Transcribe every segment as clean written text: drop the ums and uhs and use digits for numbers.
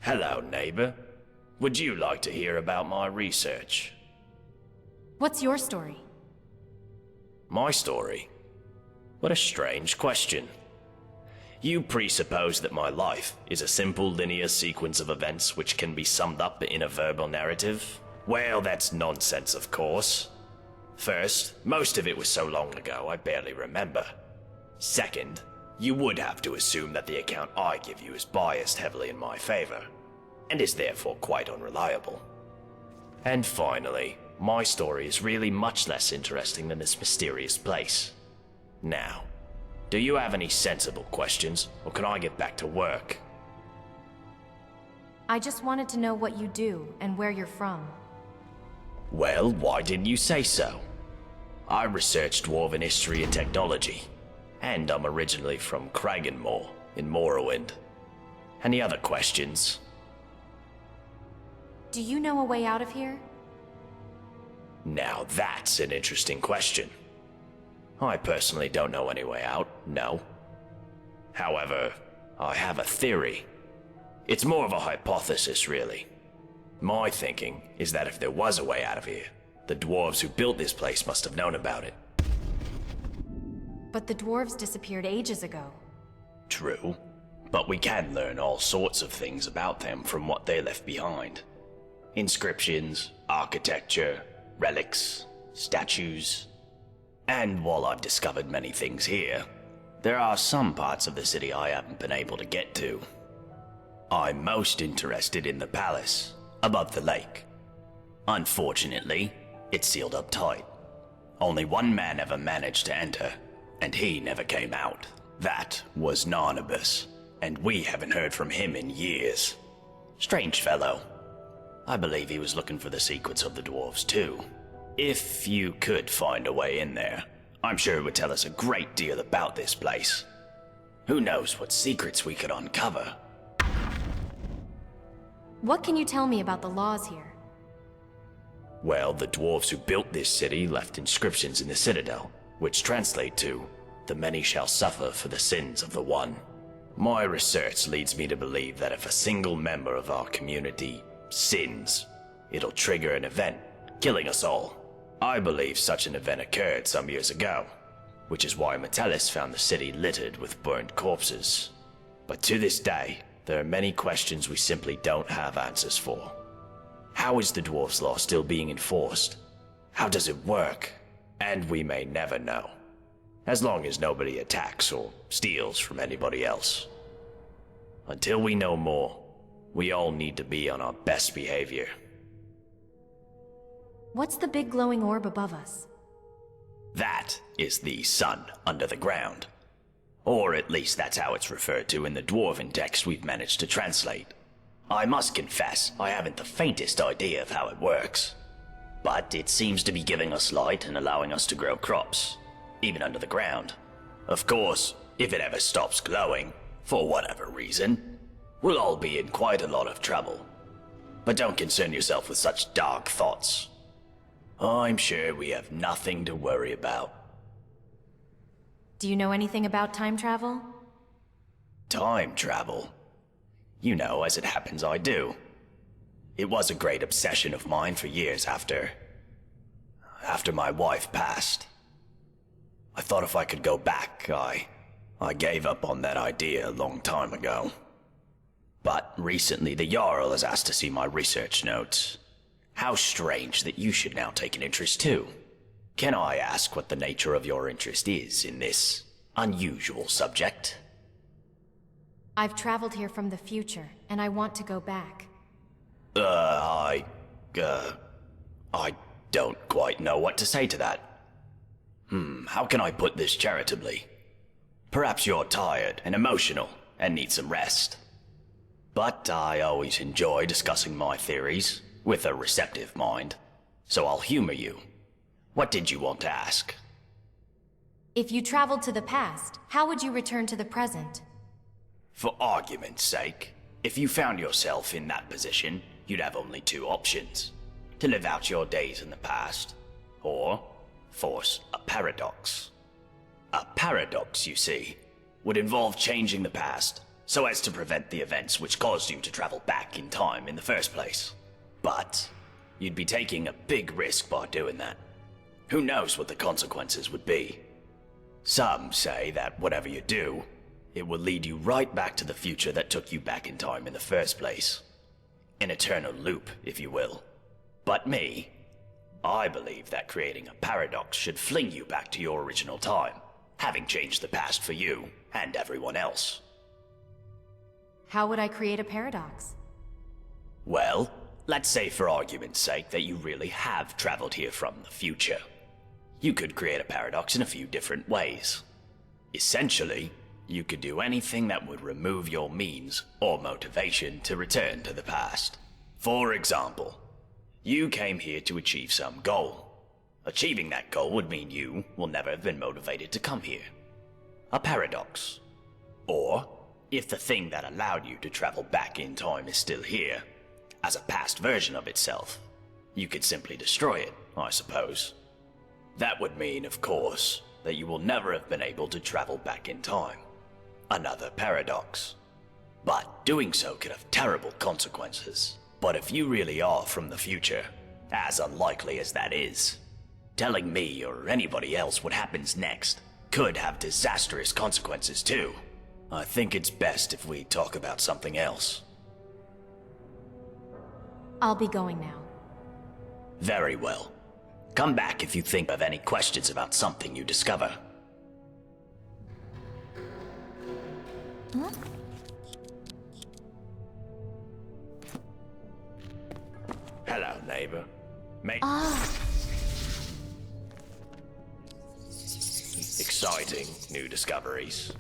Hello, neighbor. Would you like to hear about my research? What's your story? My story? What a strange question. You presuppose that my life is a simple linear sequence of events which can be summed up in a verbal narrative? Well, that's nonsense, of course. First, most of it was so long ago I barely remember. Second, you would have to assume that the account I give you is biased heavily in my favor, and is therefore quite unreliable. And finally, my story is really much less interesting than this mysterious place. Now, do you have any sensible questions, or can I get back to work? I just wanted to know what you do and where you're from. Well, why didn't you say so? I research Dwarven history and technology, and I'm originally from Kragenmoor in Morrowind. Any other questions? Do you know a way out of here? Now that's an interesting question. I personally don't know any way out, no. However, I have a theory. It's more of a hypothesis, really. My thinking is that if there was a way out of here, the dwarves who built this place must have known about it. But the dwarves disappeared ages ago. True, but we can learn all sorts of things about them from what they left behind. Inscriptions, architecture, relics, statues. And while I've discovered many things here, there are some parts of the city I haven't been able to get to. I'm most interested in the palace, above the lake. Unfortunately, it's sealed up tight. Only one man ever managed to enter, and he never came out. That was Nolvus, and we haven't heard from him in years. Strange fellow. I believe he was looking for the secrets of the dwarves too. If you could find a way in there, I'm sure it would tell us a great deal about this place. Who knows what secrets we could uncover. What can you tell me about the laws here? Well, the dwarves who built this city left inscriptions in the citadel, which translate to, "The many shall suffer for the sins of the one." My research leads me to believe that if a single member of our community sins, it'll trigger an event, killing us all. I believe such an event occurred some years ago, which is why Metellus found the city littered with burned corpses. But to this day, there are many questions we simply don't have answers for. How is the dwarves' law still being enforced? How does it work? And we may never know, as long as nobody attacks or steals from anybody else. Until we know more, we all need to be on our best behavior. What's the big glowing orb above us? That is the sun under the ground. Or at least that's how it's referred to in the dwarven text we've managed to translate. I must confess, I haven't the faintest idea of how it works. But it seems to be giving us light and allowing us to grow crops, even under the ground. Of course, if it ever stops glowing, for whatever reason, we'll all be in quite a lot of trouble. But don't concern yourself with such dark thoughts. I'm sure we have nothing to worry about. Do you know anything about time travel? Time travel? You know, as it happens, I do. It was a great obsession of mine for years after my wife passed. I thought if I could go back, I gave up on that idea a long time ago. But recently the Jarl has asked to see my research notes. How strange that you should now take an interest too. Can I ask what the nature of your interest is in this unusual subject? I've traveled here from the future, and I want to go back. I don't quite know what to say to that. How can I put this charitably? Perhaps you're tired and emotional and need some rest. But I always enjoy discussing my theories with a receptive mind, so I'll humor you. What did you want to ask? If you traveled to the past, how would you return to the present? For argument's sake, if you found yourself in that position, you'd have only two options. To live out your days in the past, or force a paradox. A paradox, you see, would involve changing the past so as to prevent the events which caused you to travel back in time in the first place. But you'd be taking a big risk by doing that. Who knows what the consequences would be? Some say that whatever you do, it will lead you right back to the future that took you back in time in the first place. An eternal loop, if you will. But me, I believe that creating a paradox should fling you back to your original time, having changed the past for you and everyone else. How would I create a paradox? Well, let's say for argument's sake that you really have traveled here from the future. You could create a paradox in a few different ways. Essentially, you could do anything that would remove your means or motivation to return to the past. For example, you came here to achieve some goal. Achieving that goal would mean you will never have been motivated to come here. A paradox. Or, if the thing that allowed you to travel back in time is still here, as a past version of itself, you could simply destroy it, I suppose. That would mean, of course, that you will never have been able to travel back in time. Another paradox. But doing so could have terrible consequences. But if you really are from the future, as unlikely as that is, telling me or anybody else what happens next could have disastrous consequences too. I think it's best if we talk about something else. I'll be going now. Very well. Come back if you think of any questions about something you discover. Huh? Hello, neighbor. Exciting new discoveries.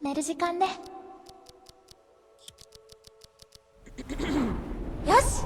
寝る時間ね。よし。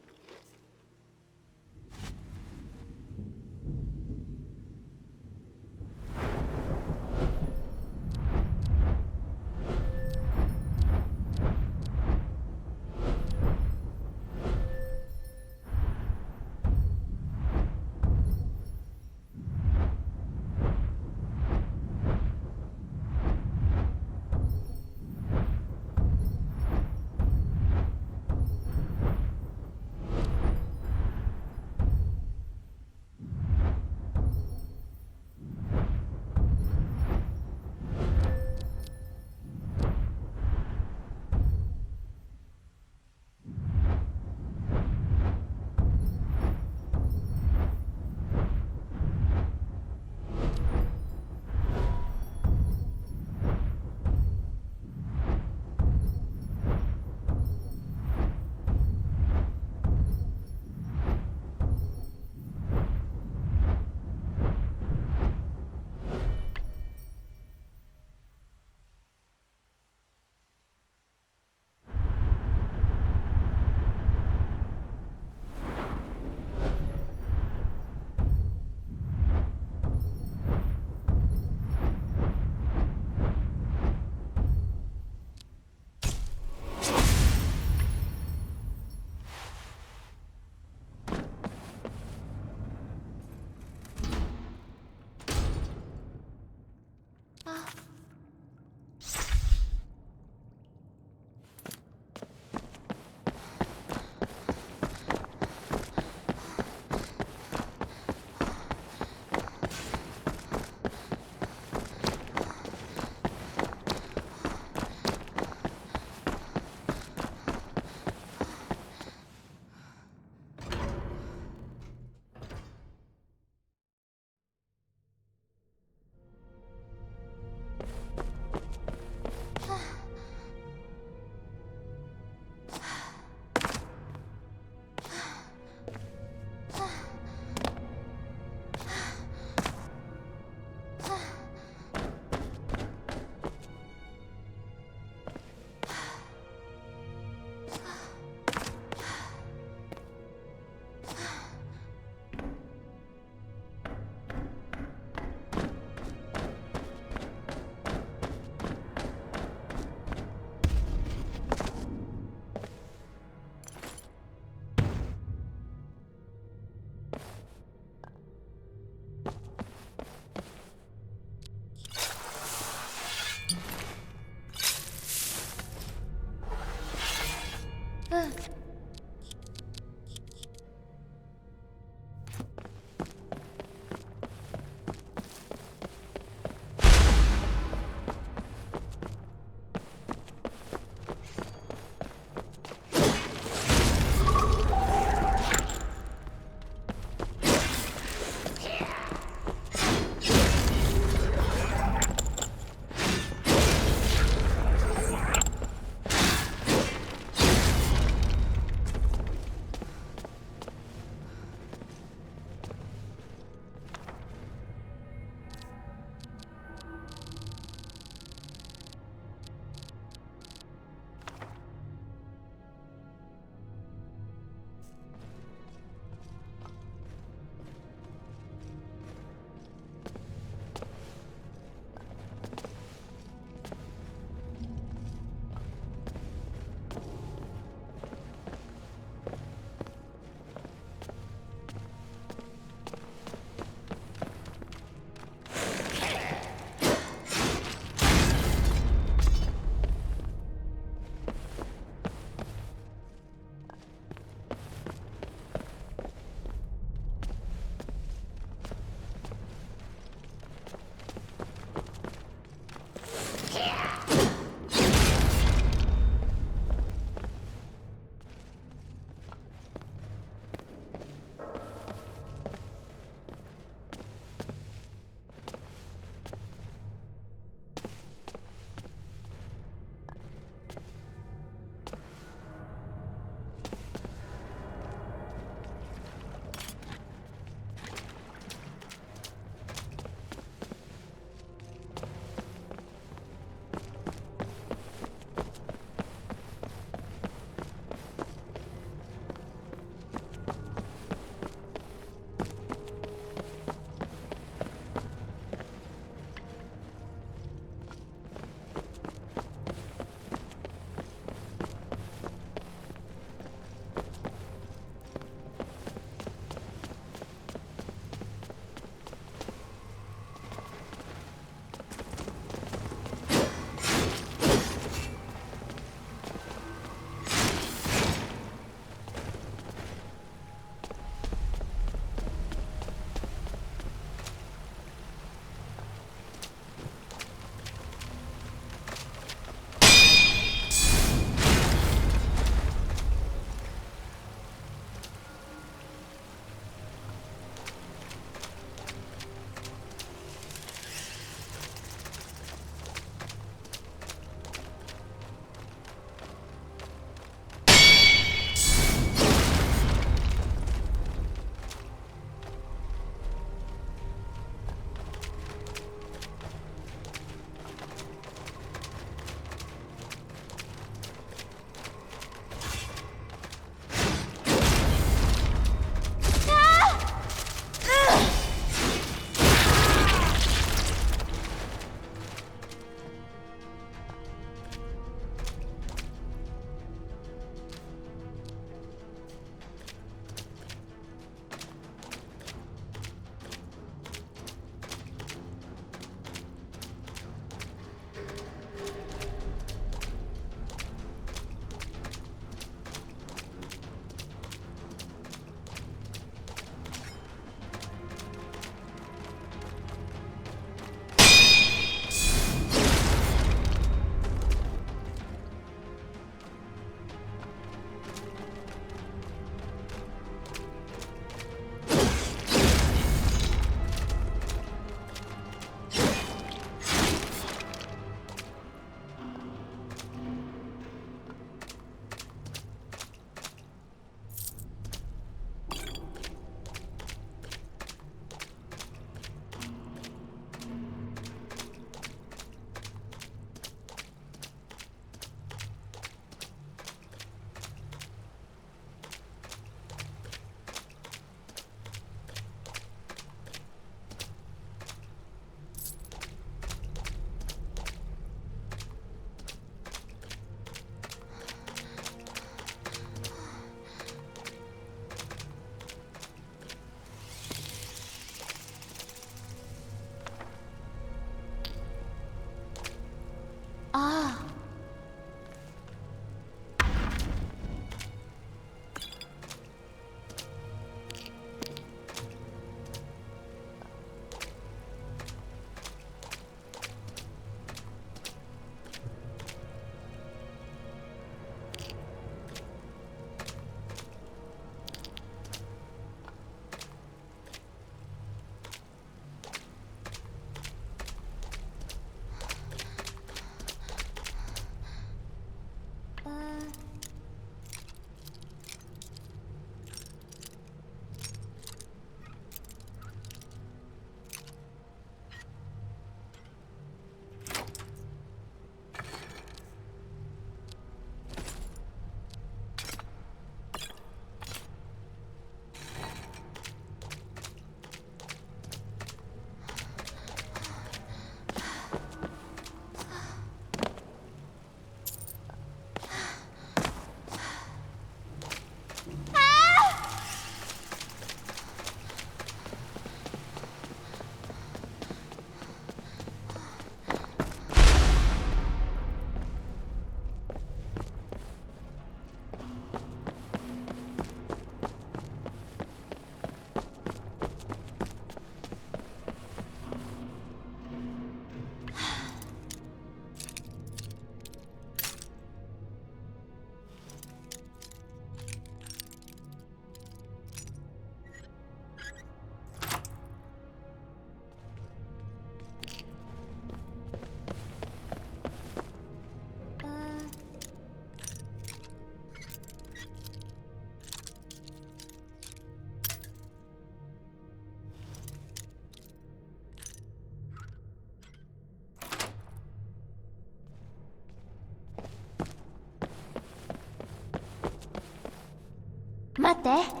待って。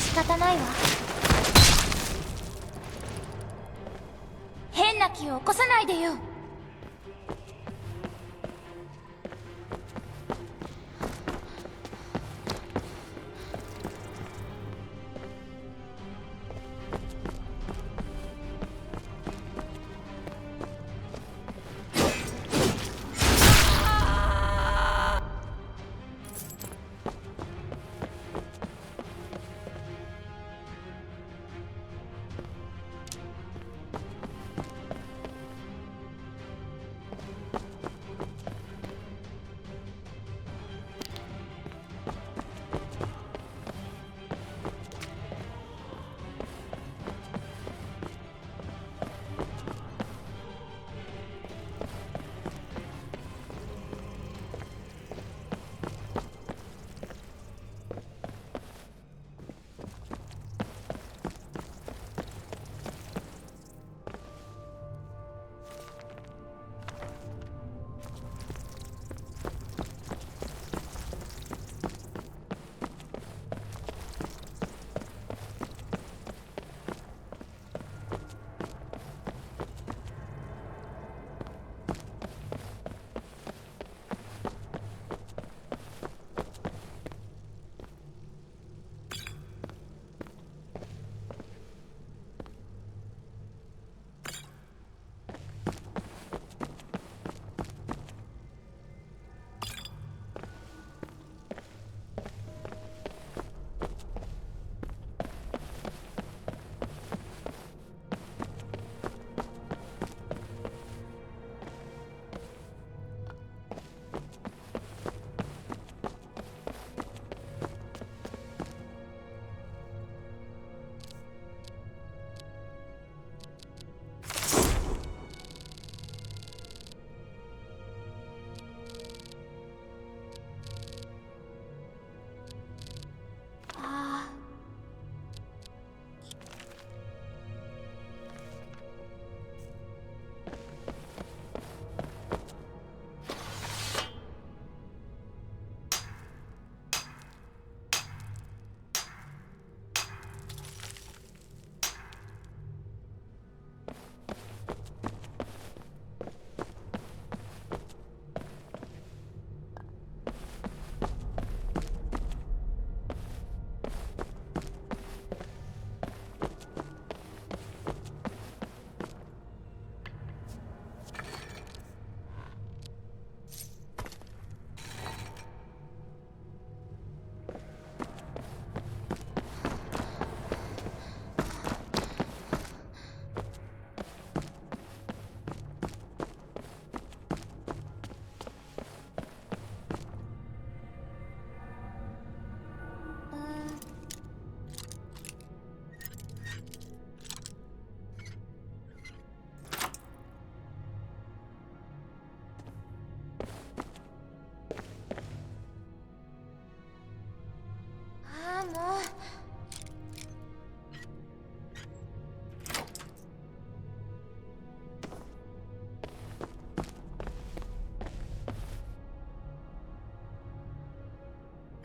仕方ないわ。変な気を起こさないでよ。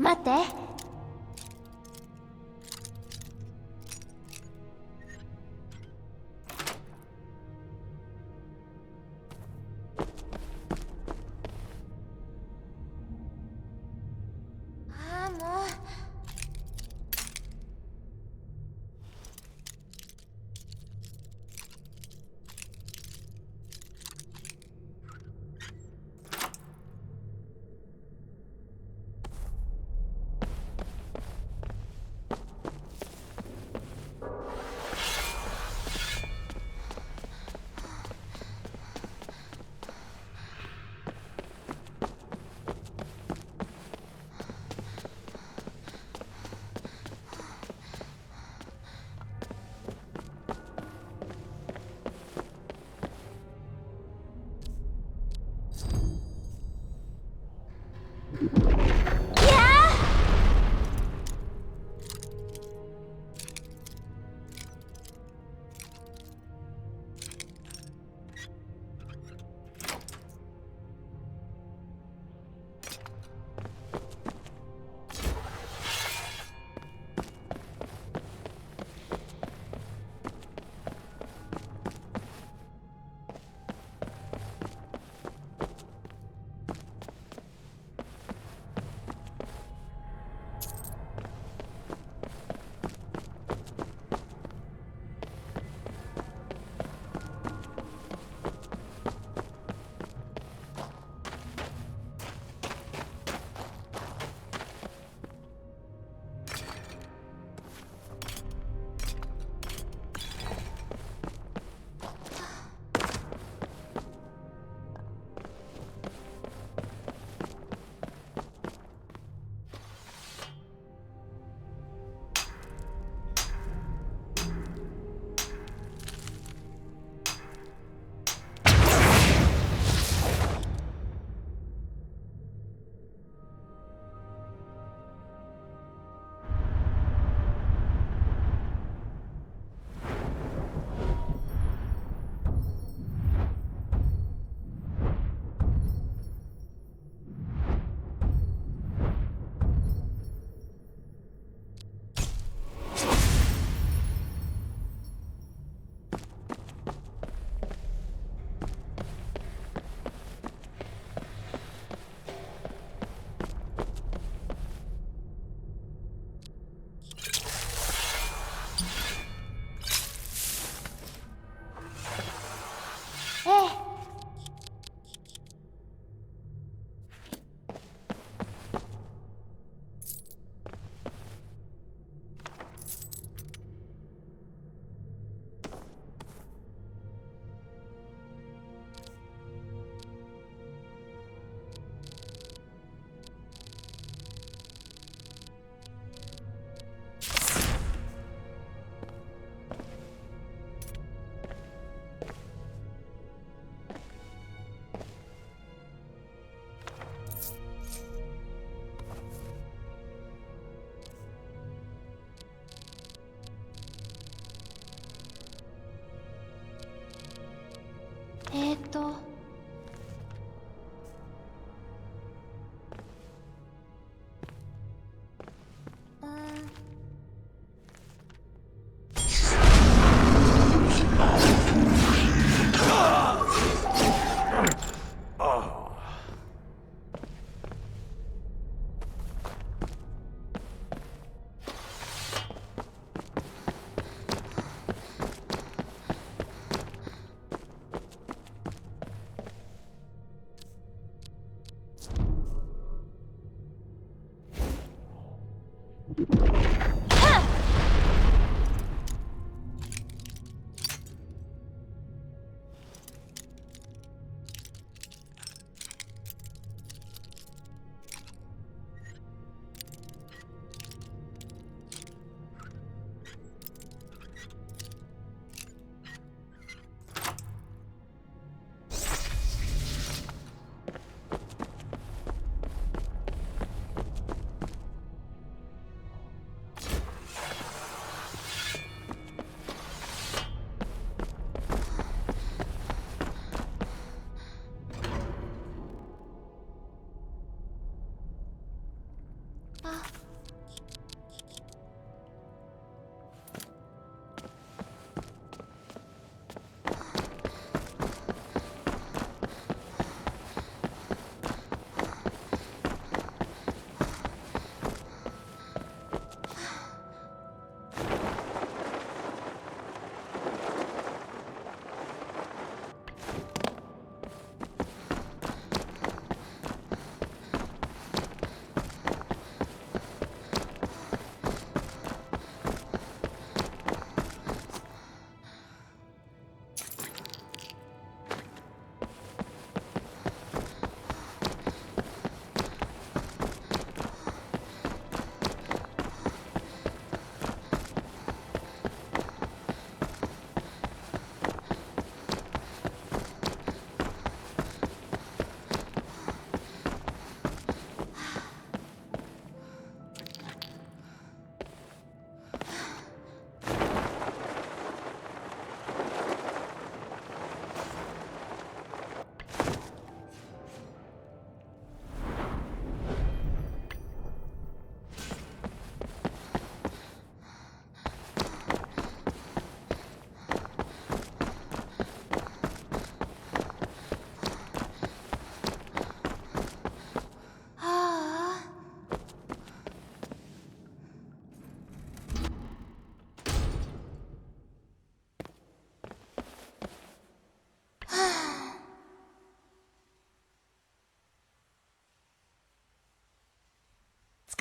待って。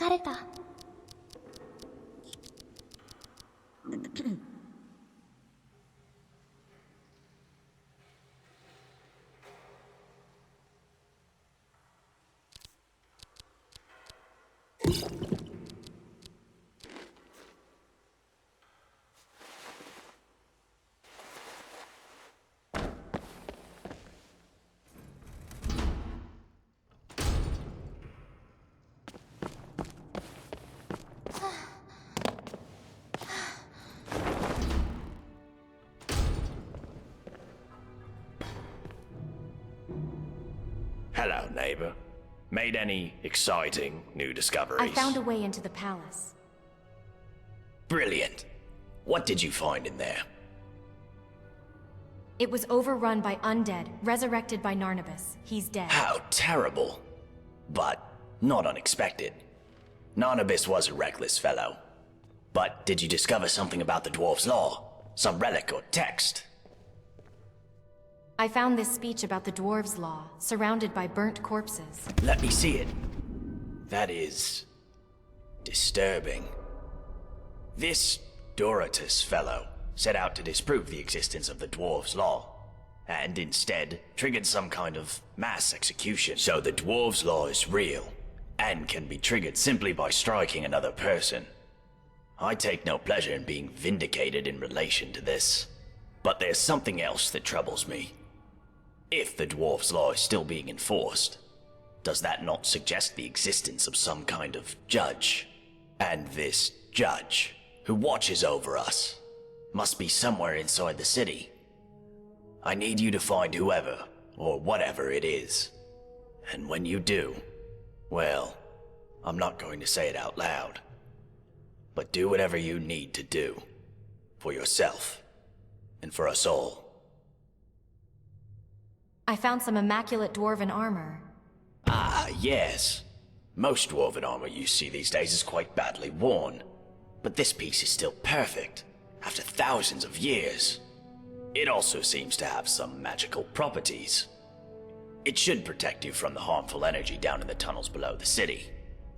疲れた。Hello, neighbor. Made any exciting new discoveries? I found a way into the palace. Brilliant. What did you find in there? It was overrun by undead, resurrected by Narnabas. He's dead. How terrible. But not unexpected. Narnabas was a reckless fellow. But did you discover something about the Dwarves' Law? Some relic or text? I found this speech about the Dwarves' Law, surrounded by burnt corpses. Let me see it. That is... disturbing. This Dorotus fellow set out to disprove the existence of the Dwarves' Law, and instead triggered some kind of mass execution. So the Dwarves' Law is real, and can be triggered simply by striking another person. I take no pleasure in being vindicated in relation to this, but there's something else that troubles me. If the Dwarves' Law is still being enforced, does that not suggest the existence of some kind of judge? And this judge, who watches over us, must be somewhere inside the city. I need you to find whoever, or whatever it is. And when you do, well, I'm not going to say it out loud, but do whatever you need to do, for yourself, and for us all. I found some immaculate dwarven armor. Ah, yes. Most dwarven armor you see these days is quite badly worn, but this piece is still perfect, after thousands of years. It also seems to have some magical properties. It should protect you from the harmful energy down in the tunnels below the city.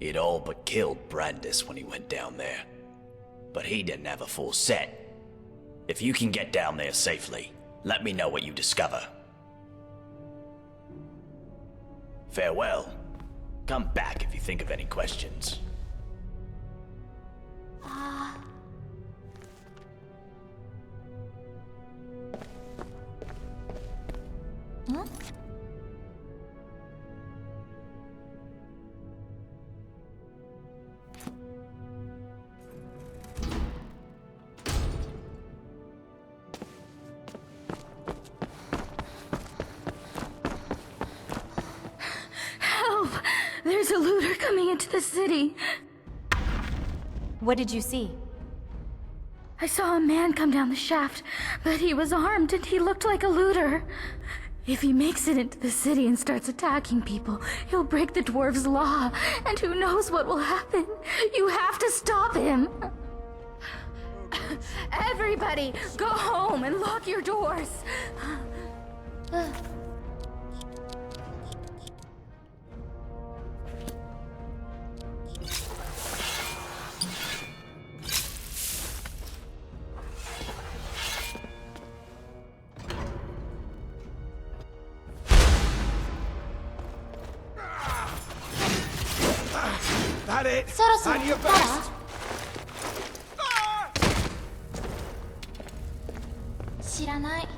It all but killed Brandis when he went down there. But he didn't have a full set. If you can get down there safely, let me know what you discover. Farewell. Come back if you think of any questions. Huh? Help! There's a looter coming into the city. What did you see? I saw a man come down the shaft, but he was armed and he looked like a looter. If he makes it into the city and starts attacking people, he'll break the dwarves' law, and who knows what will happen. You have to stop him. Everybody, go home and lock your doors. That it? そろそろ And 行 your ったら best? 知らない。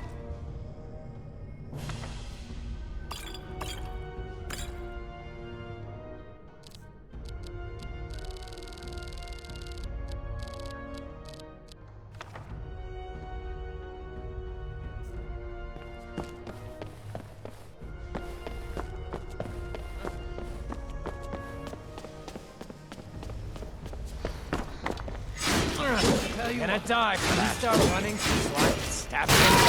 Gonna die for that. Start running, so I can stab you in the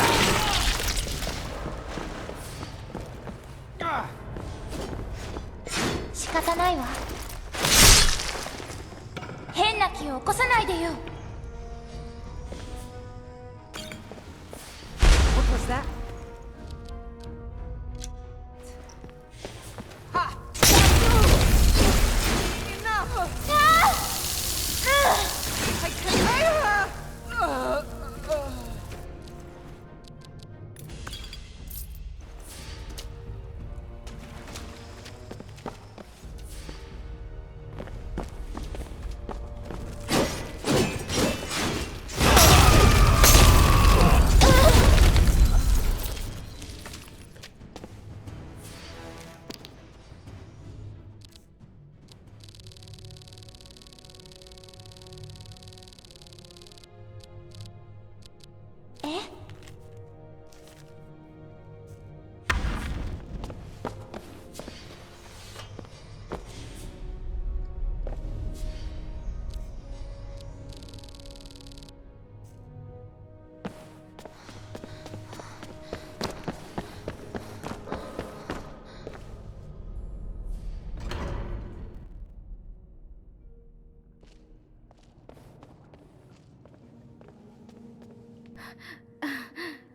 back. 仕方ないわ。変な気を起こさないでよ。 What was that? Ha! Enough!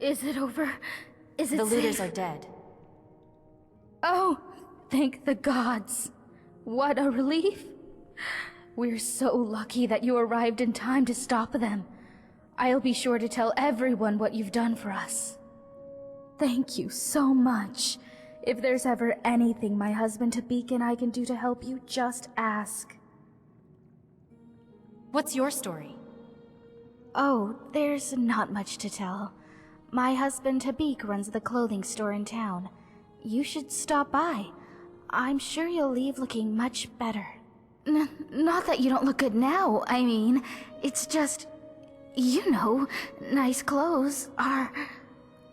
Is it over? Is it The looters safe? are dead. Oh, thank the gods. What a relief. We're so lucky that you arrived in time to stop them. I'll be sure to tell everyone what you've done for us. Thank you so much. If there's ever anything my husband Tabik and I can do to help you, just ask. What's your story? Oh, there's not much to tell. My husband Tabik runs the clothing store in town. You should stop by. I'm sure you'll leave looking much better. Not that you don't look good now, I mean, it's just... You know, nice clothes are...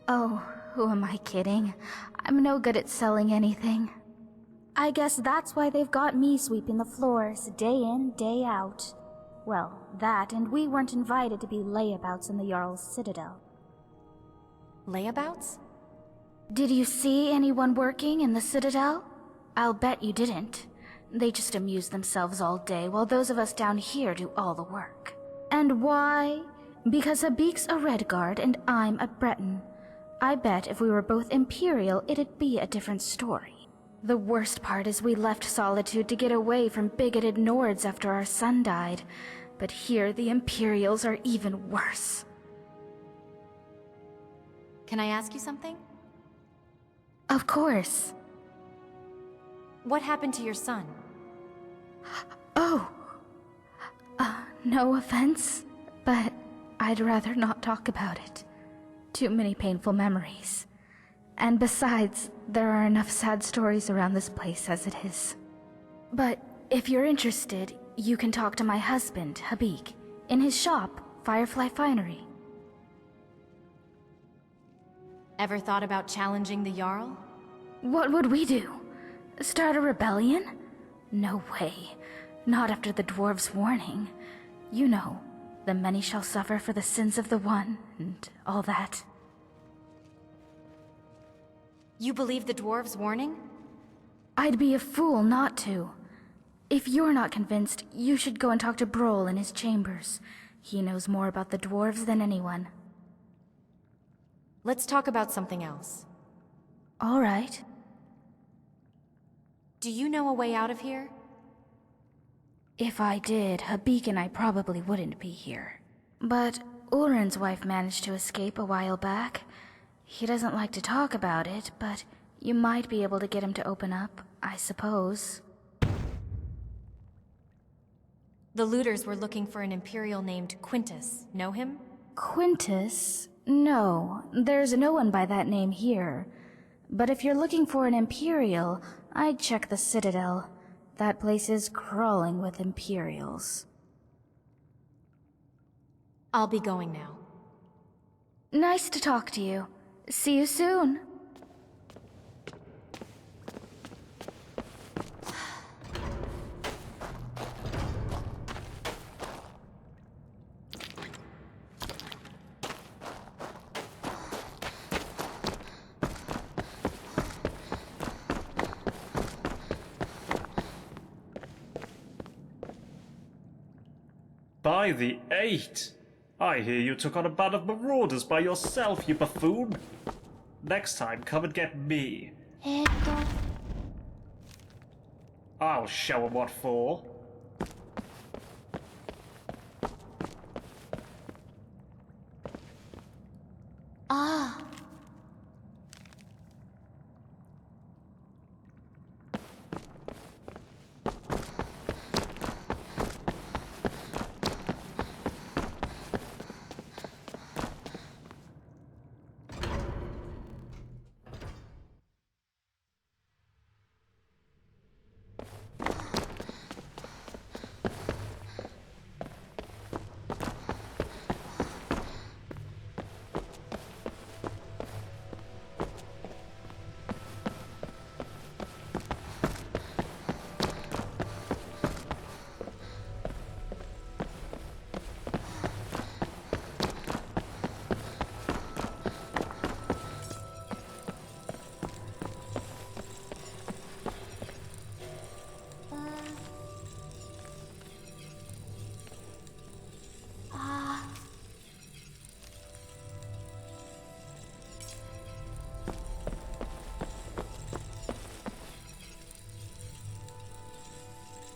Oh, who am I kidding? I'm no good at selling anything. I guess that's why they've got me sweeping the floors day in, day out. Well, that, and we weren't invited to be layabouts in the Jarl's Citadel. Layabouts? Did you see anyone working in the Citadel? I'll bet you didn't. They just amuse themselves all day while those of us down here do all the work. And why? Because Habik's a Redguard and I'm a Breton. I bet if we were both Imperial, it'd be a different story. The worst part is we left Solitude to get away from bigoted Nords after our son died. But here the Imperials are even worse. Can I ask you something? Of course. What happened to your son? Oh. No offense, but I'd rather not talk about it. Too many painful memories. And besides, there are enough sad stories around this place as it is. But if you're interested, you can talk to my husband, Habik, in his shop, Firefly Finery. Ever thought about challenging the Jarl? What would we do? Start a rebellion? No way. Not after the dwarves' warning. You know, the many shall suffer for the sins of the one, and all that. You believe the dwarves' warning? I'd be a fool not to. If you're not convinced, you should go and talk to Broll in his chambers. He knows more about the dwarves than anyone. Let's talk about something else. All right. Do you know a way out of here? If I did, Habik and I probably wouldn't be here. But Ulrin's wife managed to escape a while back. He doesn't like to talk about it, but you might be able to get him to open up, I suppose. The looters were looking for an Imperial named Quintus. Know him? Quintus? No, there's no one by that name here. But if you're looking for an Imperial, I'd check the Citadel. That place is crawling with Imperials. I'll be going now. Nice to talk to you. See you soon. By the 8! I hear you took on a band of marauders by yourself, you buffoon! Next time, come and get me. I'll show 'em what for. Ah.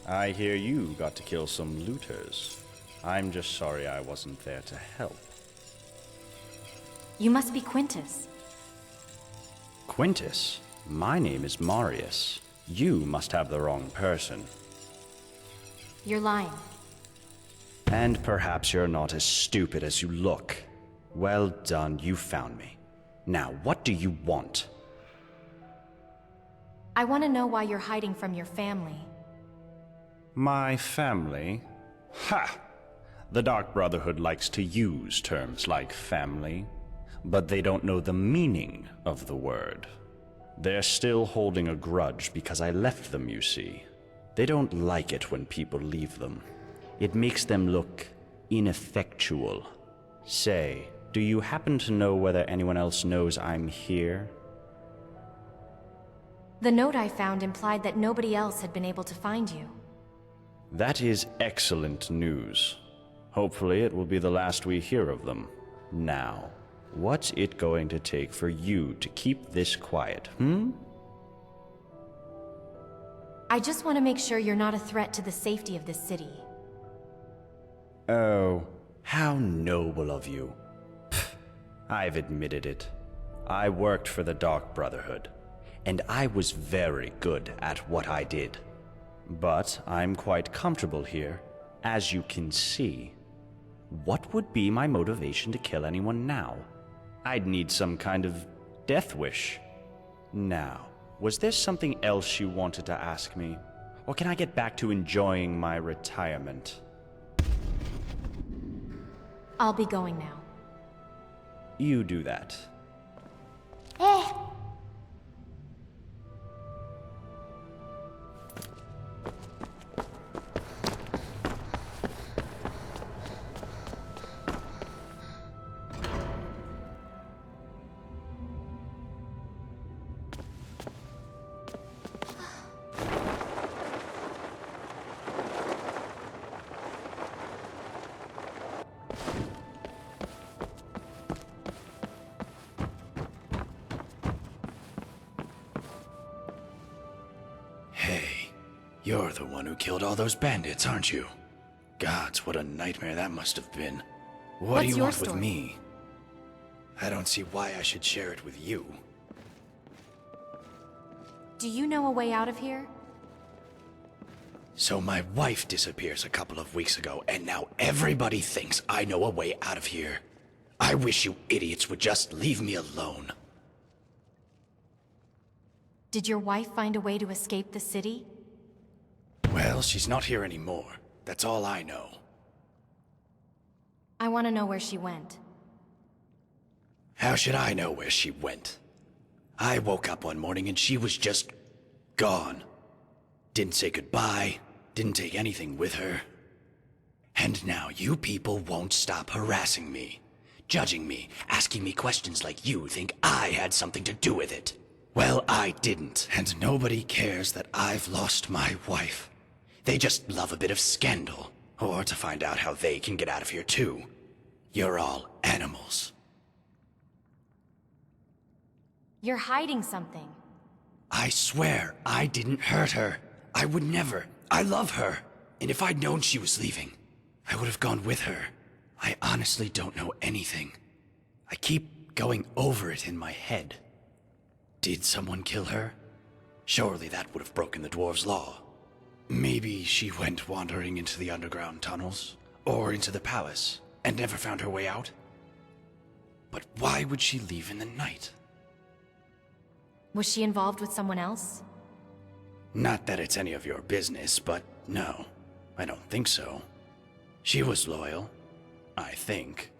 I hear you got to kill some looters. I'm just sorry I wasn't there to help. You must be Quintus. Quintus? My name is Marius. You must have the wrong person. You're lying. And perhaps you're not as stupid as you look. Well done, you found me. Now, what do you want? I want to know why you're hiding from your family. My family? Ha! The Dark Brotherhood likes to use terms like family, but they don't know the meaning of the word. They're still holding a grudge because I left them, you see. They don't like it when people leave them. It makes them look ineffectual. Say, do you happen to know whether anyone else knows I'm here? The note I found implied that nobody else had been able to find you. That is excellent news. Hopefully it will be the last we hear of them. Now, what's it going to take for you to keep this quiet, I just want to make sure you're not a threat to the safety of this city. Oh, how noble of you. Pfft, I've admitted it. I worked for the Dark Brotherhood, and I was very good at what I did. But I'm quite comfortable here, as you can see. What would be my motivation to kill anyone now? I'd need some kind of death wish. Now, was there something else you wanted to ask me? Or can I get back to enjoying my retirement? I'll be going now. You do that. Eh. Hey, you're the one who killed all those bandits, aren't you? Gods, what a nightmare that must have been. What What's do you your want with story? me? I don't see why I should share it with you. Do you know a way out of here? So my wife disappears a couple of weeks ago, and now everybody thinks I know a way out of here. I wish you idiots would just leave me alone. Did your wife find a way to escape the city? Well, she's not here anymore. That's all I know. I want to know where she went. How should I know where she went? I woke up one morning and she was just gone. Didn't say goodbye, didn't take anything with her. And now you people won't stop harassing me, judging me, asking me questions like you think I had something to do with it. Well, I didn't, and nobody cares that I've lost my wife. They just love a bit of scandal, or to find out how they can get out of here too. You're all animals. You're hiding something. I swear I didn't hurt her. I would never. I love her. And if I'd known she was leaving, I would have gone with her. I honestly don't know anything. I keep going over it in my head. Did someone kill her? Surely that would have broken the dwarves' law. Maybe she went wandering into the underground tunnels, or into the palace, and never found her way out. But why would she leave in the night? Was she involved with someone else? Not that it's any of your business, but no, I don't think so. She was loyal, I think.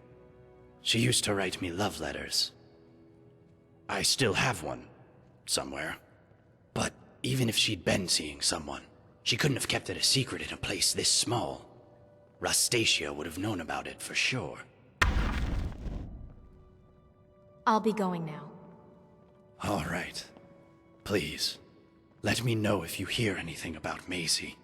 She used to write me love letters. I still have one, somewhere. But even if she'd been seeing someone, she couldn't have kept it a secret in a place this small. Rustacia would have known about it for sure. I'll be going now. All right. Please, let me know if you hear anything about Maisie.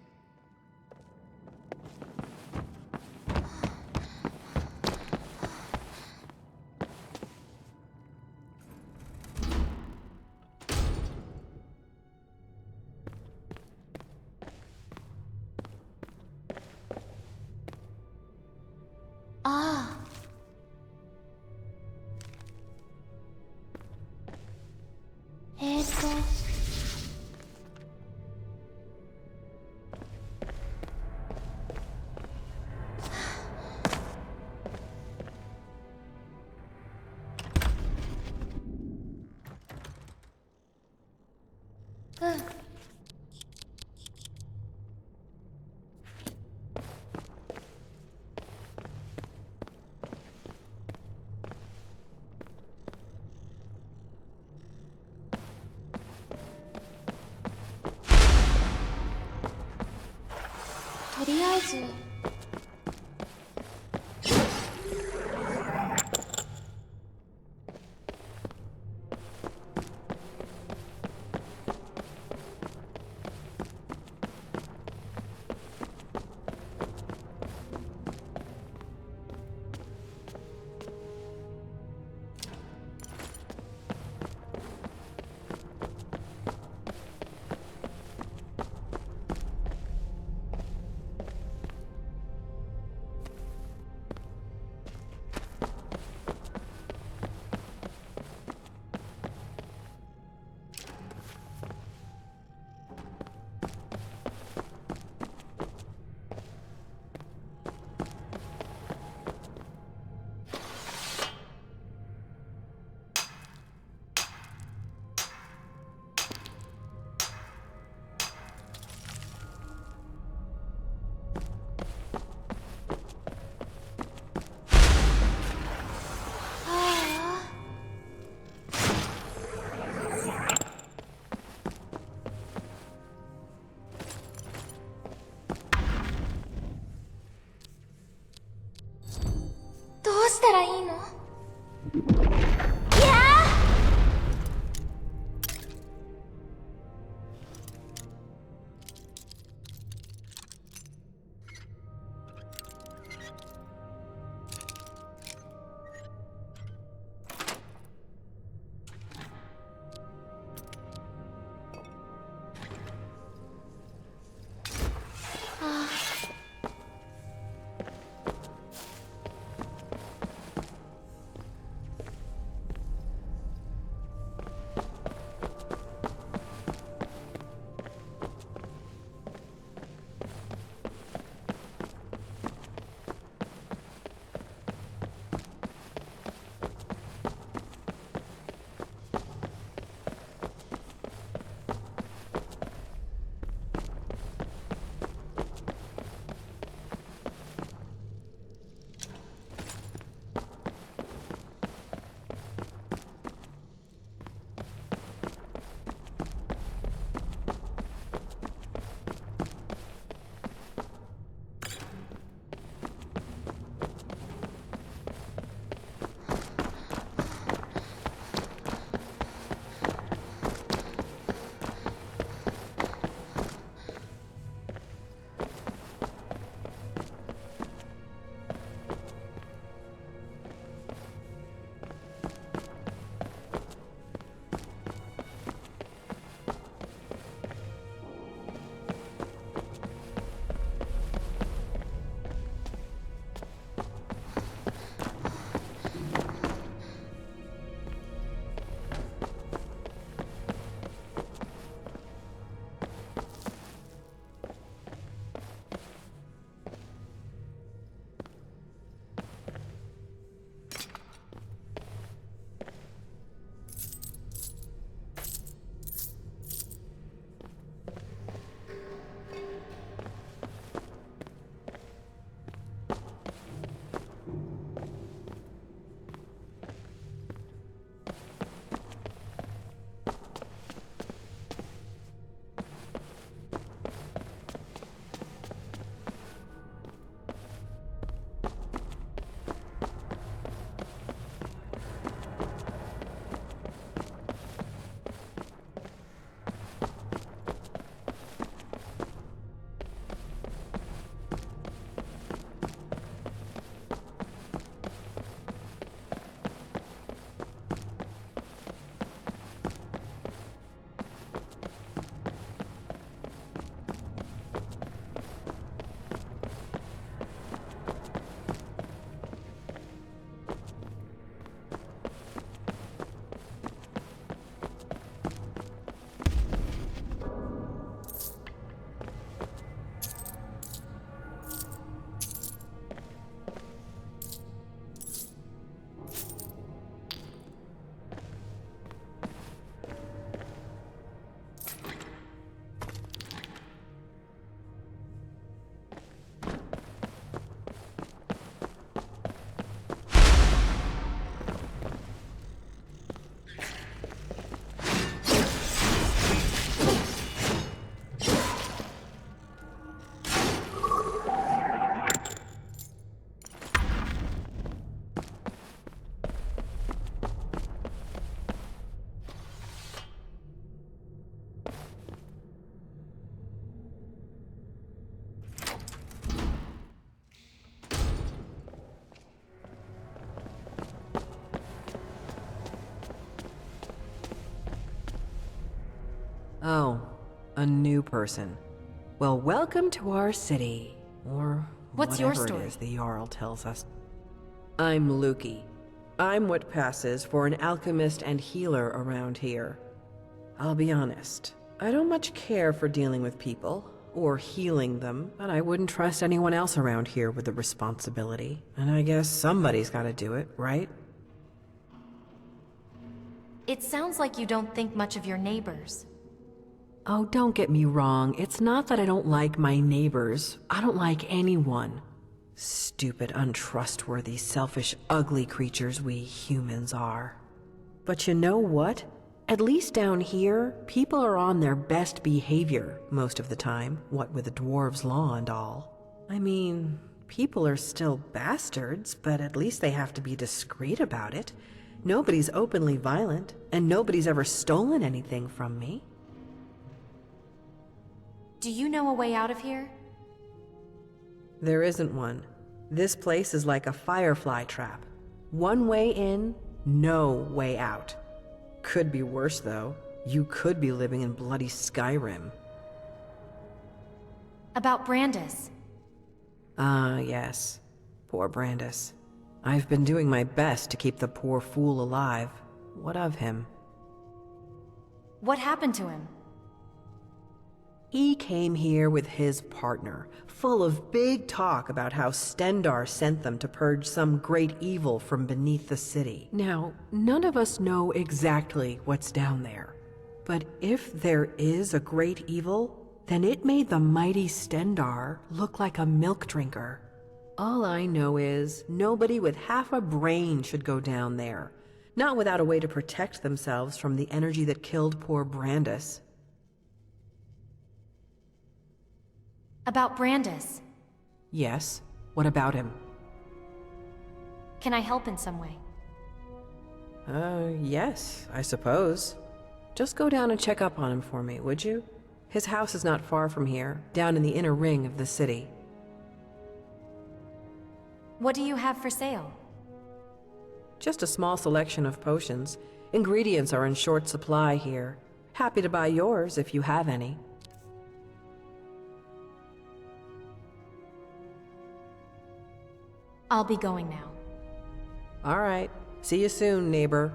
とりあえず Oh, a new person. Well, welcome to our city. Or What's your whatever story? it is the Jarl tells us. I'm Lukey. I'm what passes for an alchemist and healer around here. I'll be honest, I don't much care for dealing with people, or healing them, but I wouldn't trust anyone else around here with the responsibility. And I guess somebody's gotta do it, right? It sounds like you don't think much of your neighbors. Oh, don't get me wrong. It's not that I don't like my neighbors. I don't like anyone. Stupid, untrustworthy, selfish, ugly creatures we humans are. But you know what? At least down here, people are on their best behavior most of the time, what with the dwarves' law and all. I mean, people are still bastards, but at least they have to be discreet about it. Nobody's openly violent, and nobody's ever stolen anything from me. Do you know a way out of here? There isn't one. This place is like a firefly trap. One way in, no way out. Could be worse, though. You could be living in bloody Skyrim. About Brandis. Ah, yes. Poor Brandis. I've been doing my best to keep the poor fool alive. What of him? What happened to him? He came here with his partner, full of big talk about how Stendar sent them to purge some great evil from beneath the city. Now, none of us know exactly what's down there. But if there is a great evil, then it made the mighty Stendar look like a milk drinker. All I know is nobody with half a brain should go down there, not without a way to protect themselves from the energy that killed poor Brandis. About Brandis. Yes, what about him? Can I help in some way? Yes, I suppose. Just go down and check up on him for me, would you? His house is not far from here, down in the inner ring of the city. What do you have for sale? Just a small selection of potions. Ingredients are in short supply here. Happy to buy yours if you have any. I'll be going now. All right. See you soon, neighbor.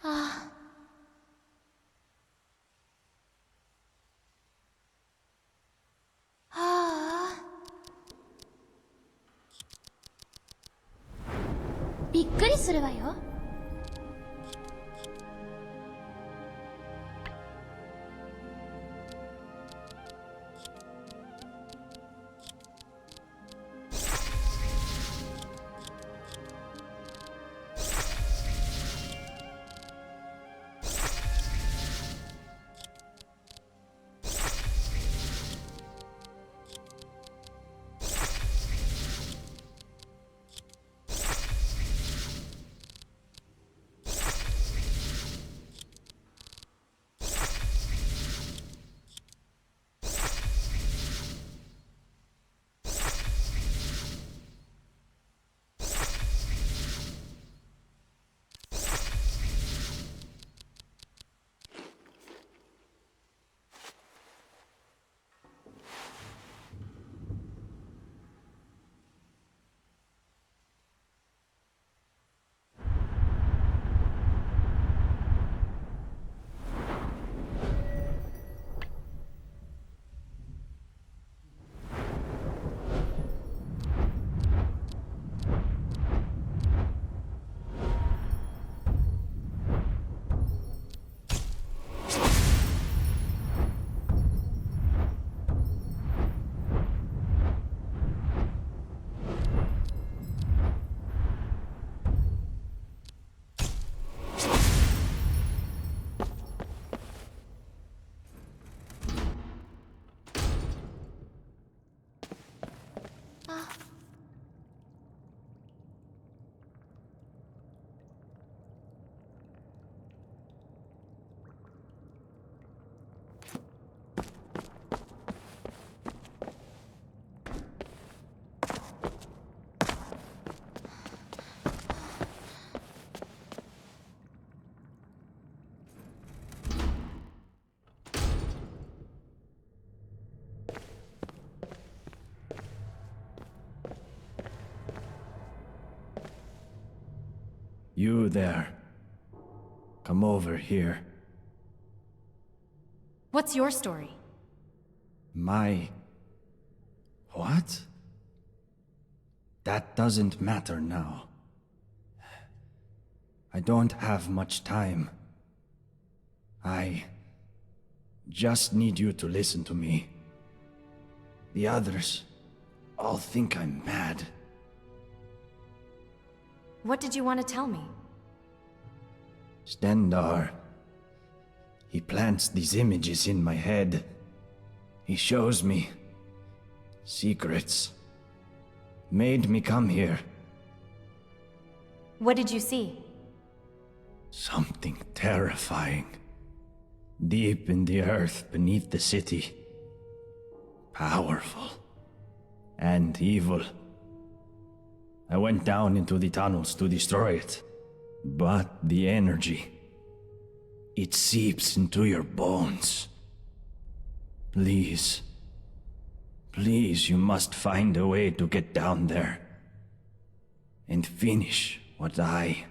Ah. びっくりするわよ。You there. Come over here. What's your story? My... What? That doesn't matter now. I don't have much time. I just need you to listen to me. The others all think I'm mad. What did you want to tell me? Stendar. He plants these images in my head. He shows me secrets. Made me come here. What did you see? Something terrifying. Deep in the earth beneath the city. Powerful. And evil. I went down into the tunnels to destroy it. But the energy... it seeps into your bones. Please. Please, you must find a way to get down there. And finish what I...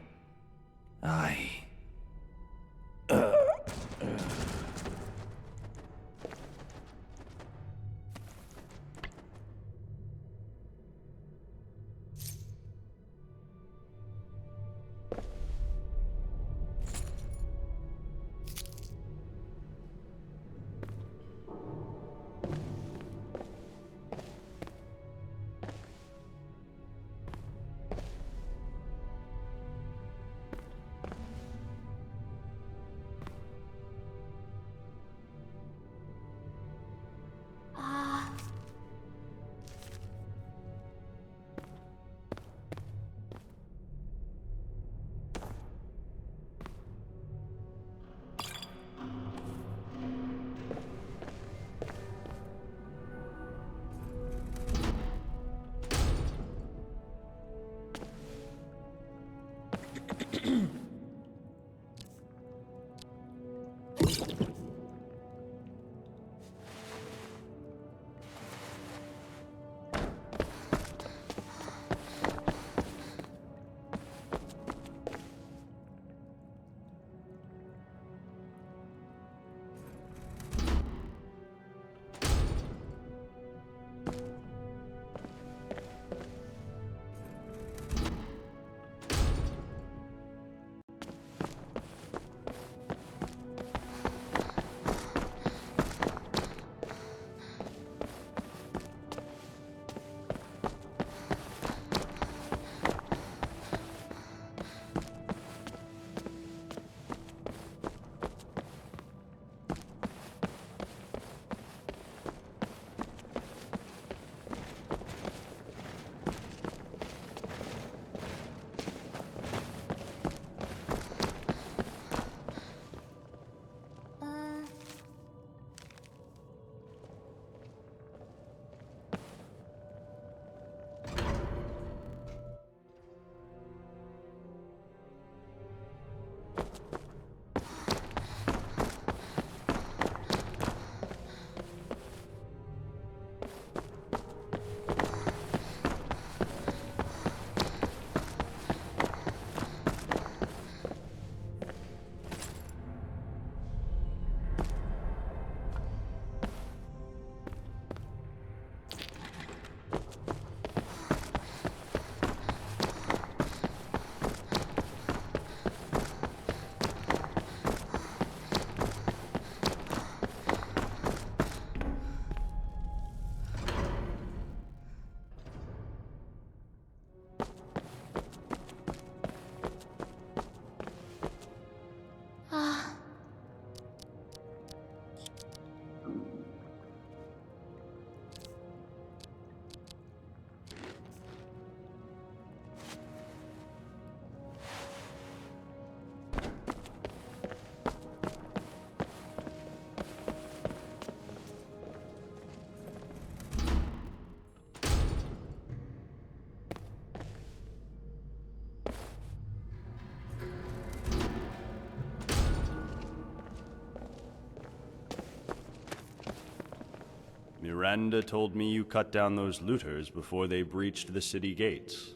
Miranda told me you cut down those looters before they breached the city gates.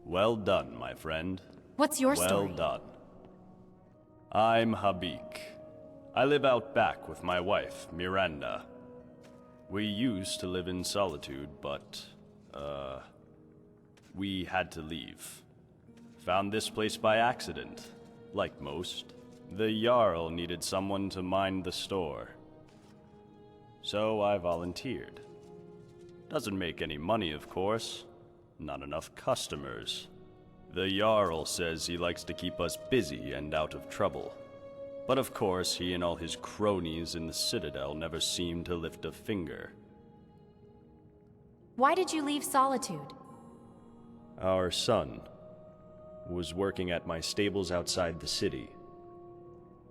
Well done, my friend. What's your story? Well done. I'm Habik. I live out back with my wife, Miranda. We used to live in solitude, but, we had to leave. Found this place by accident, like most. The Jarl needed someone to mind the store. So I volunteered. Doesn't make any money, of course. Not enough customers. The Jarl says he likes to keep us busy and out of trouble. But of course, he and all his cronies in the Citadel never seem to lift a finger. Why did you leave Solitude? Our son was working at my stables outside the city.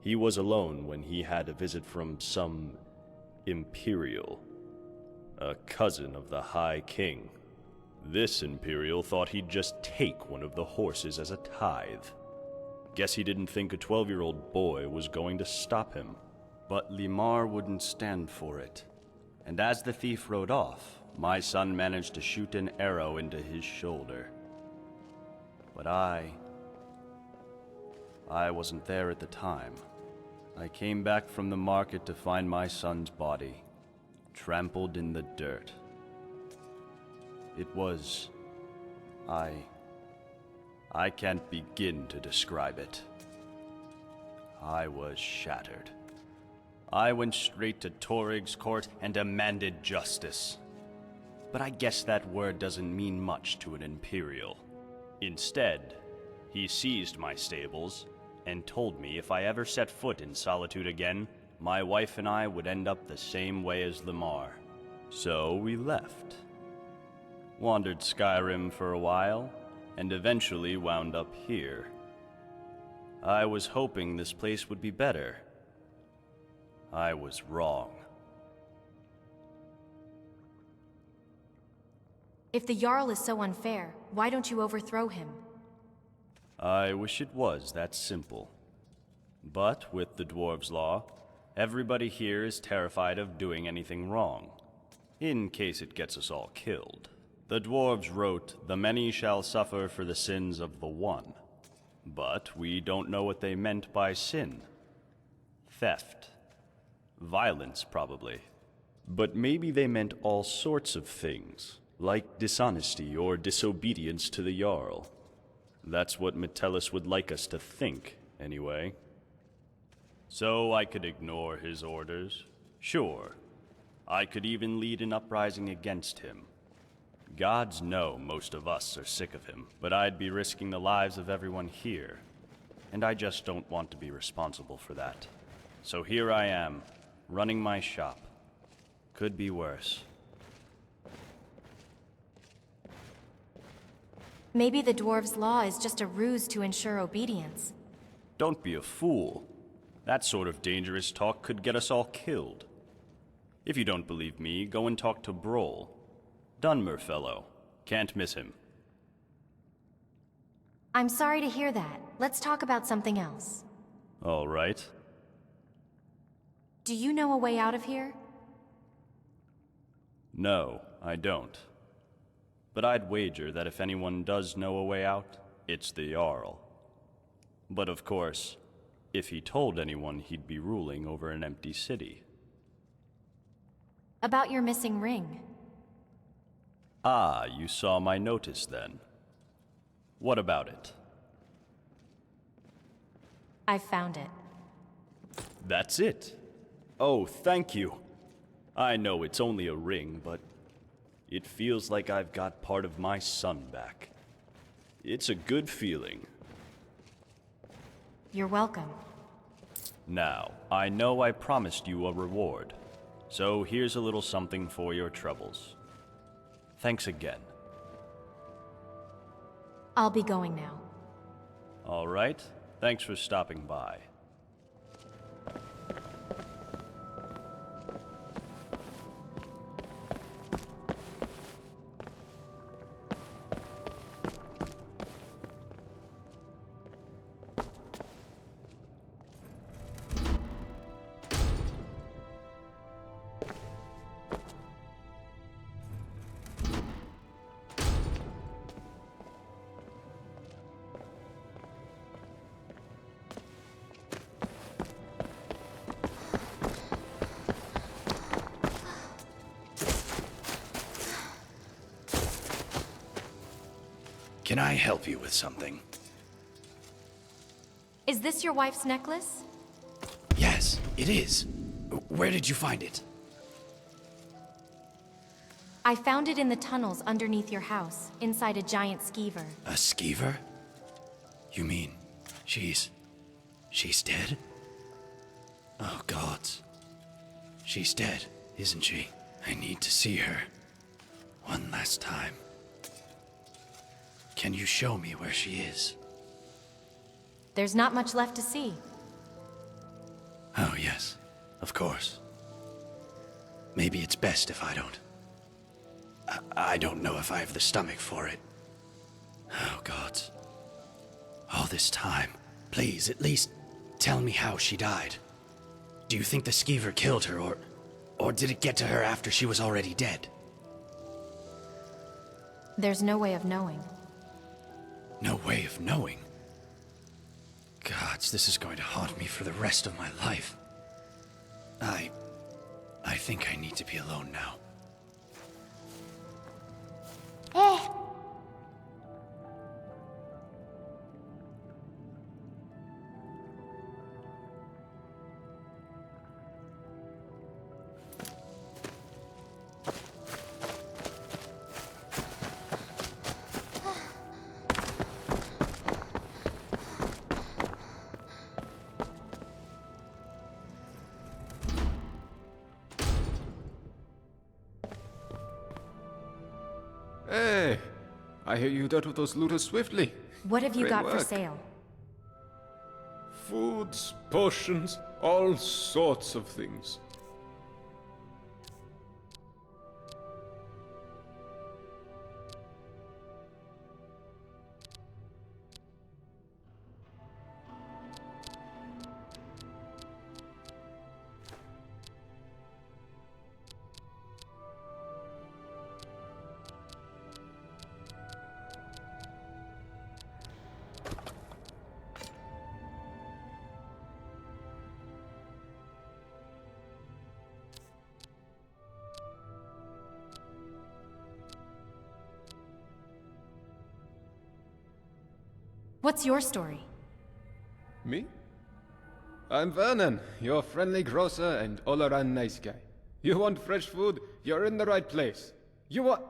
He was alone when he had a visit from some Imperial, a cousin of the High King. This Imperial thought he'd just take one of the horses as a tithe. Guess he didn't think a 12-year-old boy was going to stop him. But Limar wouldn't stand for it. And as the thief rode off, my son managed to shoot an arrow into his shoulder. But I wasn't there at the time. I came back from the market to find my son's body, trampled in the dirt. It was... I can't begin to describe it. I was shattered. I went straight to Torig's court and demanded justice. But I guess that word doesn't mean much to an Imperial. Instead, he seized my stables and told me if I ever set foot in Solitude again, my wife and I would end up the same way as Limar. So we left. Wandered Skyrim for a while, and eventually wound up here. I was hoping this place would be better. I was wrong. If the Jarl is so unfair, why don't you overthrow him? I wish it was that simple. But with the Dwarves' Law, everybody here is terrified of doing anything wrong, in case it gets us all killed. The dwarves wrote, "The many shall suffer for the sins of the one." But we don't know what they meant by sin. Theft. Violence, probably. But maybe they meant all sorts of things, like dishonesty or disobedience to the Jarl. That's what Metellus would like us to think, anyway. So I could ignore his orders. Sure. I could even lead an uprising against him. Gods know most of us are sick of him, but I'd be risking the lives of everyone here. And I just don't want to be responsible for that. So here I am, running my shop. Could be worse. Maybe the Dwarves' Law is just a ruse to ensure obedience. Don't be a fool. That sort of dangerous talk could get us all killed. If you don't believe me, go and talk to Broll. Dunmer fellow. Can't miss him. I'm sorry to hear that. Let's talk about something else. All right. Do you know a way out of here? No, I don't. But I'd wager that if anyone does know a way out, it's the Jarl. But of course, if he told anyone, he'd be ruling over an empty city. About your missing ring. Ah, you saw my notice then. What about it? I found it. That's it. Oh, thank you. I know it's only a ring, but it feels like I've got part of my son back. It's a good feeling. You're welcome. Now, I know I promised you a reward, so here's a little something for your troubles. Thanks again. I'll be going now. All right. Thanks for stopping by. Can I help you with something? Is this your wife's necklace? Yes, it is. Where did you find it? I found it in the tunnels underneath your house, inside a giant skeever. A skeever? You mean, she's dead? Oh, gods. She's dead, isn't she? I need to see her. One last time. Can you show me where she is? There's not much left to see. Oh, yes. Of course. Maybe it's best if I don't. I don't know if I have the stomach for it. Oh, gods. All this time. Please, at least tell me how she died. Do you think the skeever killed her, or did it get to her after she was already dead? There's no way of knowing. No way of knowing? Gods, this is going to haunt me for the rest of my life. I think I need to be alone now. Hey, I hear you dealt with those looters swiftly. What have you Great got for work. sale? Foods, potions, all sorts of things. What's your story? Me? I'm Vernon, your friendly grocer and all-around nice guy. You want fresh food? You're in the right place. You want...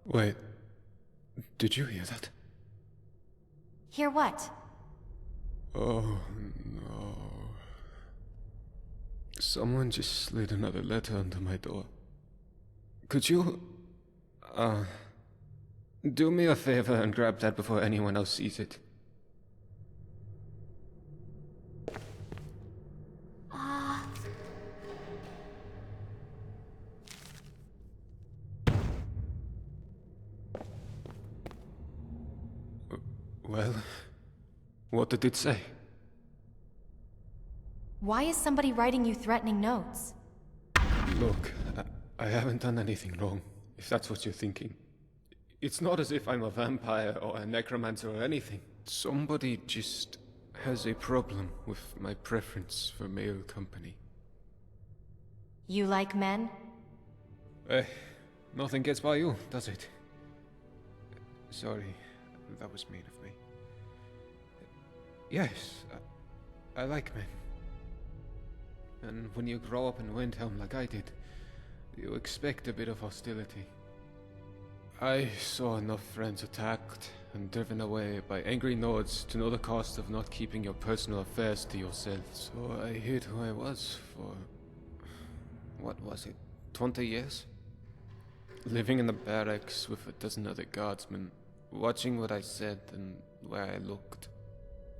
Wait, did you hear that? Hear what? Oh, no. Someone just slid another letter under my door. Could you... do me a favor and grab that before anyone else sees it? Well, what did it say? Why is somebody writing you threatening notes? Look, I haven't done anything wrong, if that's what you're thinking. It's not as if I'm a vampire or a necromancer or anything. Somebody just has a problem with my preference for male company. You like men? Nothing gets by you, does it? Sorry, that was mean of me. Yes, I like men. And when you grow up in Windhelm like I did, you expect a bit of hostility. I saw enough friends attacked and driven away by angry Nords to know the cost of not keeping your personal affairs to yourself. So I hid who I was for... what was it? 20 years? Living in the barracks with a dozen other guardsmen, watching what I said and where I looked.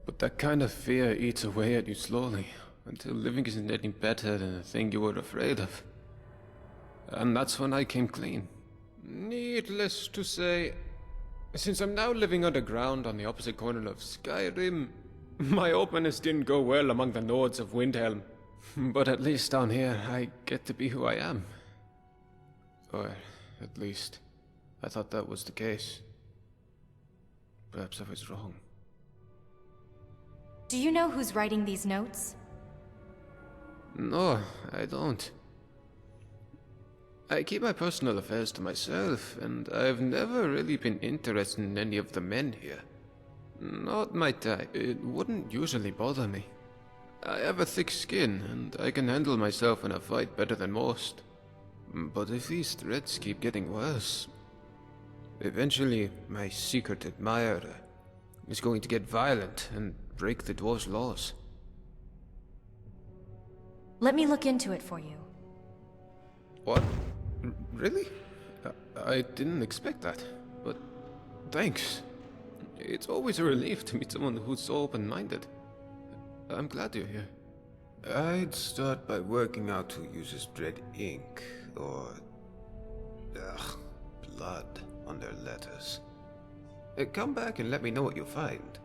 But that kind of fear eats away at you slowly, until living isn't any better than the thing you were afraid of. And that's when I came clean. Needless to say, since I'm now living underground on the opposite corner of Skyrim, my openness didn't go well among the Nords of Windhelm. But at least down here, I get to be who I am. Or, at least, I thought that was the case. Perhaps I was wrong. Do you know who's writing these notes? No, I don't. I keep my personal affairs to myself, and I've never really been interested in any of the men here. Not my type. It wouldn't usually bother me. I have a thick skin, and I can handle myself in a fight better than most. But if these threats keep getting worse, eventually my secret admirer is going to get violent and break the dwarves' laws. Let me look into it for you. What? Really? I didn't expect that, but thanks. It's always a relief to meet someone who's so open-minded. I'm glad you're here. I'd start by working out who uses red ink, or... blood on their letters. Come back and let me know what you find.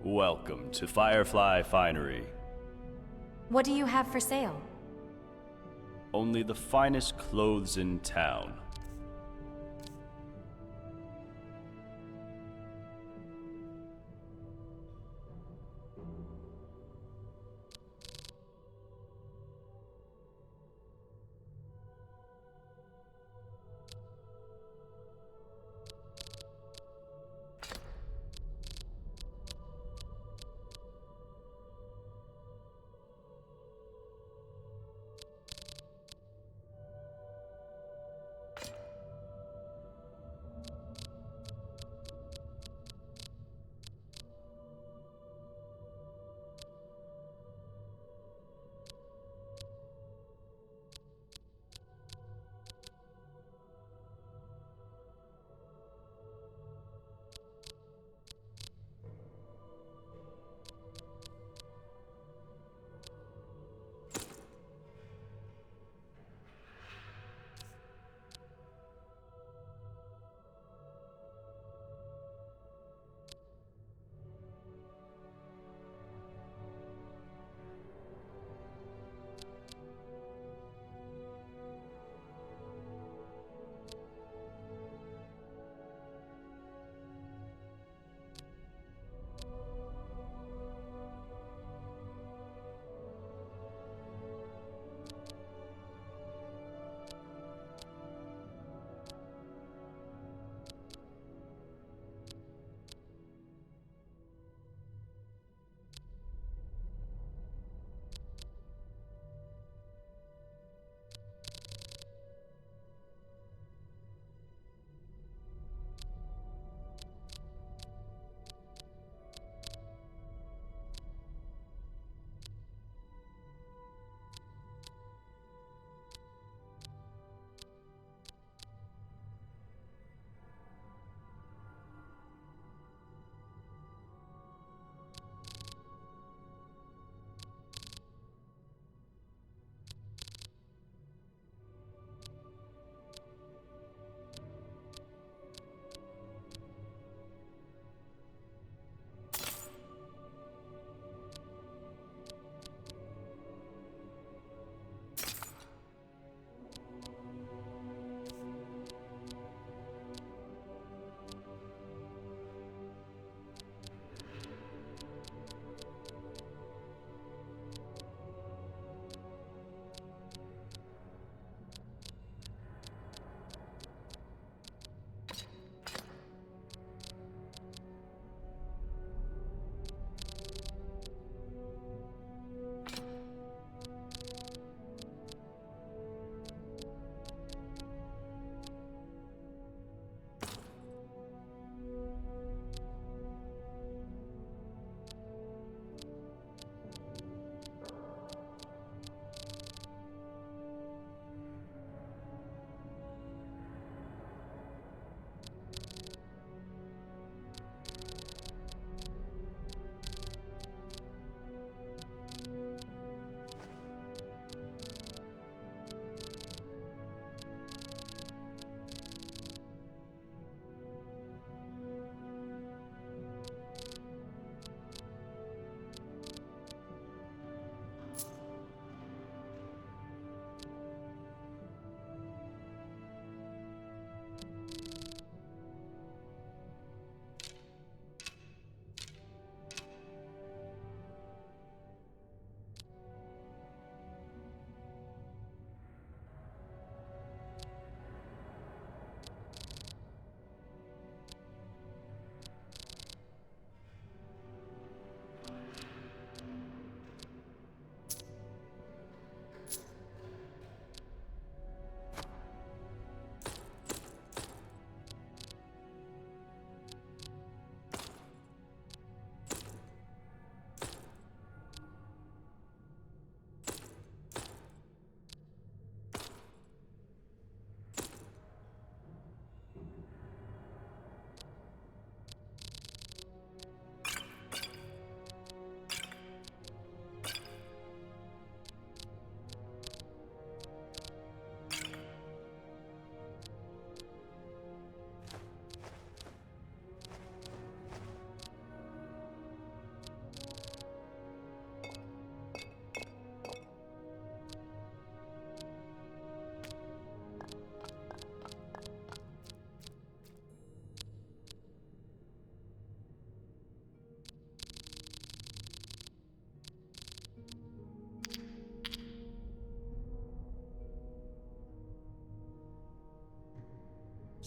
Welcome to Firefly Finery. What do you have for sale? Only the finest clothes in town.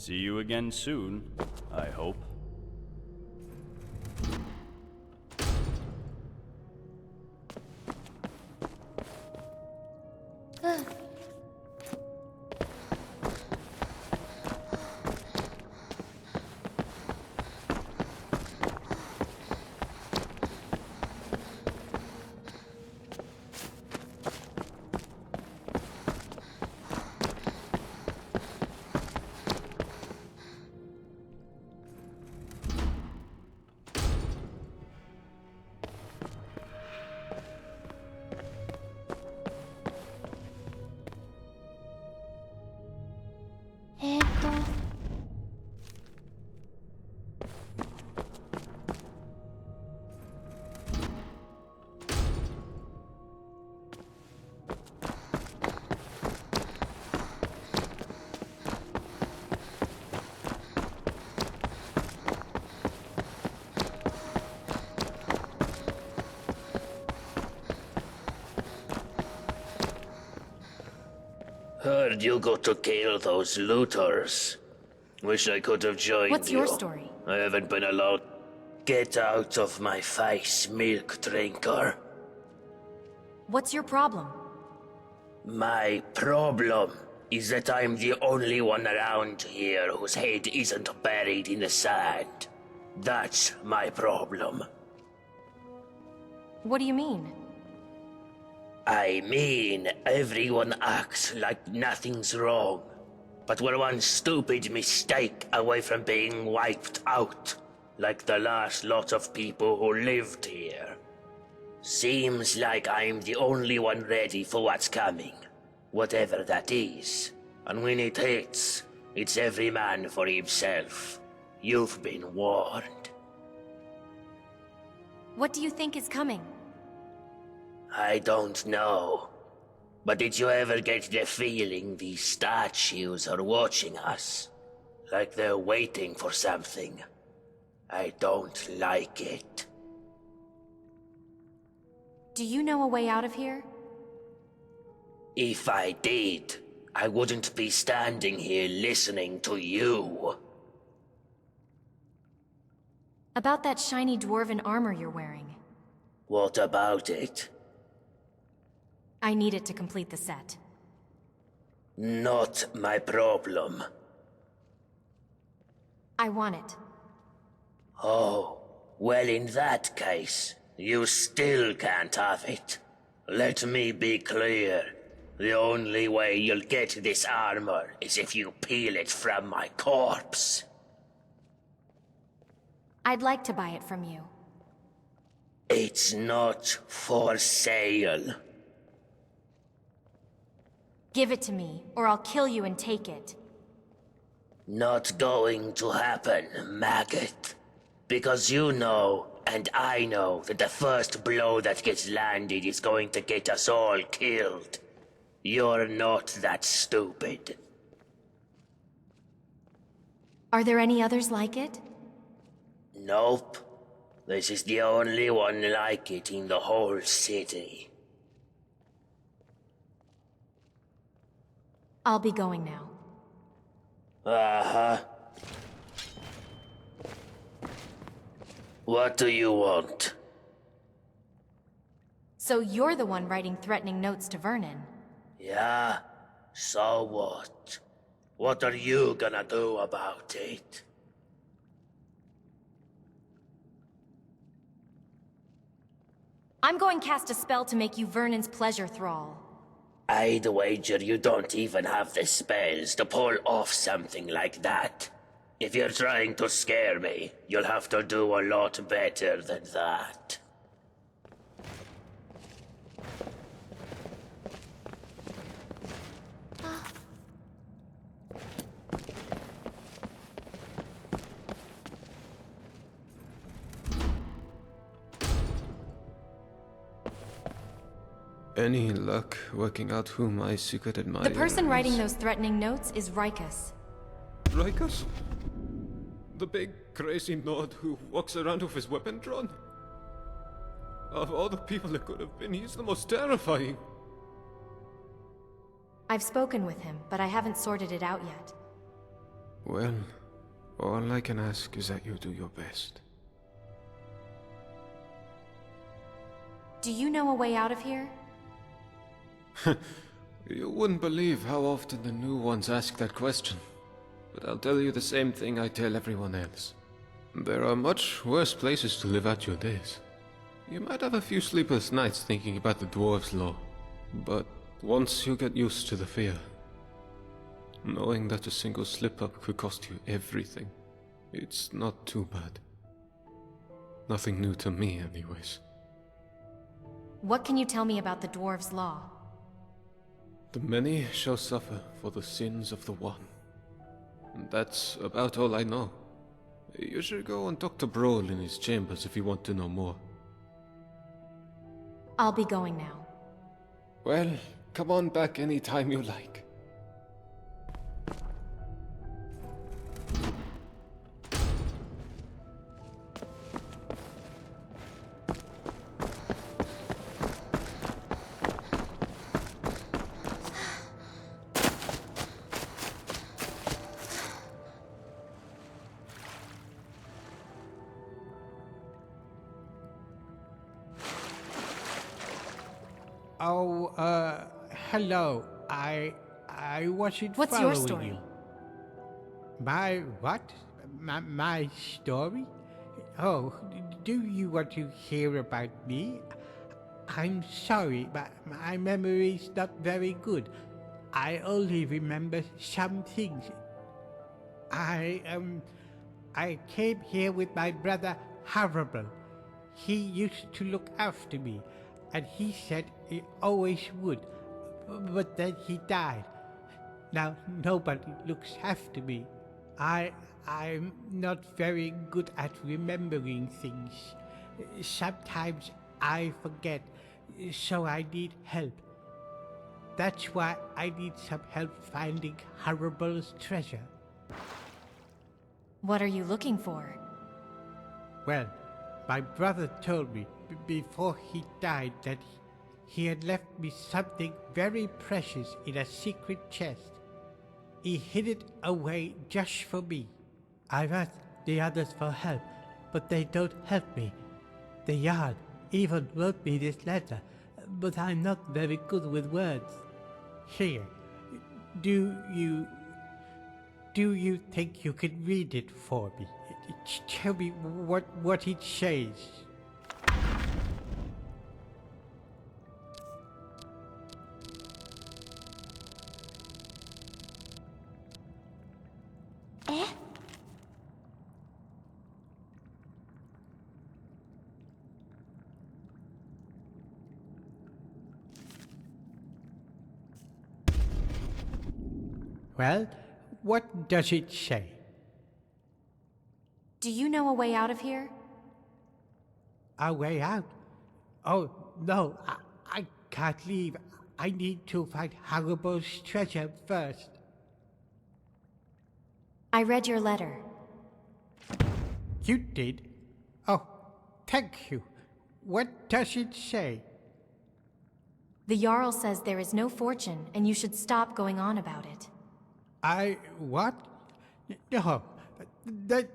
See you again soon, I hope. Heard you got to kill those looters. Wish I could have joined you. What's your story? I haven't been allowed. Get out of my face, milk drinker. What's your problem? My problem is that I'm the only one around here whose head isn't buried in the sand. That's my problem. What do you mean? I mean, everyone acts like nothing's wrong. But we're one stupid mistake away from being wiped out. Like the last lot of people who lived here. Seems like I'm the only one ready for what's coming. Whatever that is. And when it hits, it's every man for himself. You've been warned. What do you think is coming? I don't know. But did you ever get the feeling these statues are watching us? Like they're waiting for something. I don't like it. Do you know a way out of here? If I did, I wouldn't be standing here listening to you. About that shiny dwarven armor you're wearing. What about it? I need it to complete the set. Not my problem. I want it. Oh, well in that case, you still can't have it. Let me be clear. The only way you'll get this armor is if you peel it from my corpse. I'd like to buy it from you. It's not for sale. Give it to me, or I'll kill you and take it. Not going to happen, maggot. Because you know, and I know, that the first blow that gets landed is going to get us all killed. You're not that stupid. Are there any others like it? Nope. This is the only one like it in the whole city. I'll be going now. Uh-huh. What do you want? So you're the one writing threatening notes to Vernon? Yeah? So what? What are you gonna do about it? I'm going to cast a spell to make you Vernon's pleasure thrall. I'd wager you don't even have the spells to pull off something like that. If you're trying to scare me, you'll have to do a lot better than that. Any luck working out who my secret admirer The person is? writing those threatening notes is Rikus. Rikus? The big, crazy Nord who walks around with his weapon drawn? Of all the people it could have been, he's the most terrifying. I've spoken with him, but I haven't sorted it out yet. Well, all I can ask is that you do your best. Do you know a way out of here? You wouldn't believe how often the new ones ask that question. But I'll tell you the same thing I tell everyone else. There are much worse places to live out your days. You might have a few sleepless nights thinking about the Dwarves' Law, but once you get used to the fear, knowing that a single slip-up could cost you everything, it's not too bad. Nothing new to me, anyways. What can you tell me about the Dwarves' Law? The many shall suffer for the sins of the one. And that's about all I know. You should go and talk to Brohl in his chambers if you want to know more. I'll be going now. Well, come on back anytime you like. Oh, hello. I wasn't What's following your story? you. My what? My story? Oh, do you want to hear about me? I'm sorry, but my memory's not very good. I only remember some things. I came here with my brother Horrible. He used to look after me, and he said he always would, but then he died. Now nobody looks after me. I'm not very good at remembering things. Sometimes I forget, so I need help. That's why I need some help finding Horrible's treasure. What are you looking for? Well, my brother told me before he died that he had left me something very precious in a secret chest. He hid it away just for me. I've asked the others for help, but they don't help me. The Jarl even wrote me this letter, but I'm not very good with words. Here, do you think you could read it for me? Tell me what it says. Well, what does it say? Do you know a way out of here? A way out? Oh, no, I can't leave. I need to find Horrible's treasure first. I read your letter. You did? Oh, thank you. What does it say? The Jarl says there is no fortune, and you should stop going on about it. What? No, that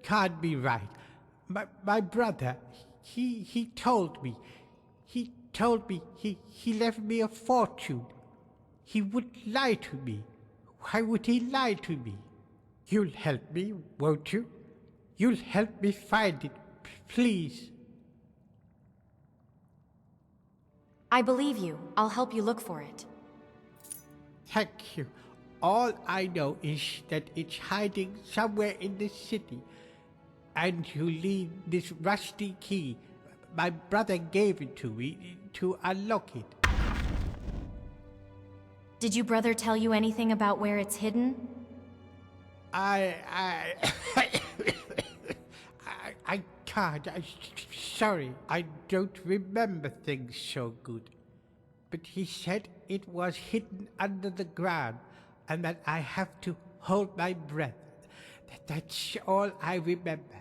can't be right. My brother, he told me. He told me he left me a fortune. He would lie to me. Why would he lie to me? You'll help me, won't you? You'll help me find it, please. I believe you. I'll help you look for it. Thank you. All I know is that it's hiding somewhere in the city. And you need this rusty key. My brother gave it to me to unlock it. Did your brother tell you anything about where it's hidden? I can't. Sorry, I don't remember things so good. But he said it was hidden under the ground, and that I have to hold my breath. That's all I remember.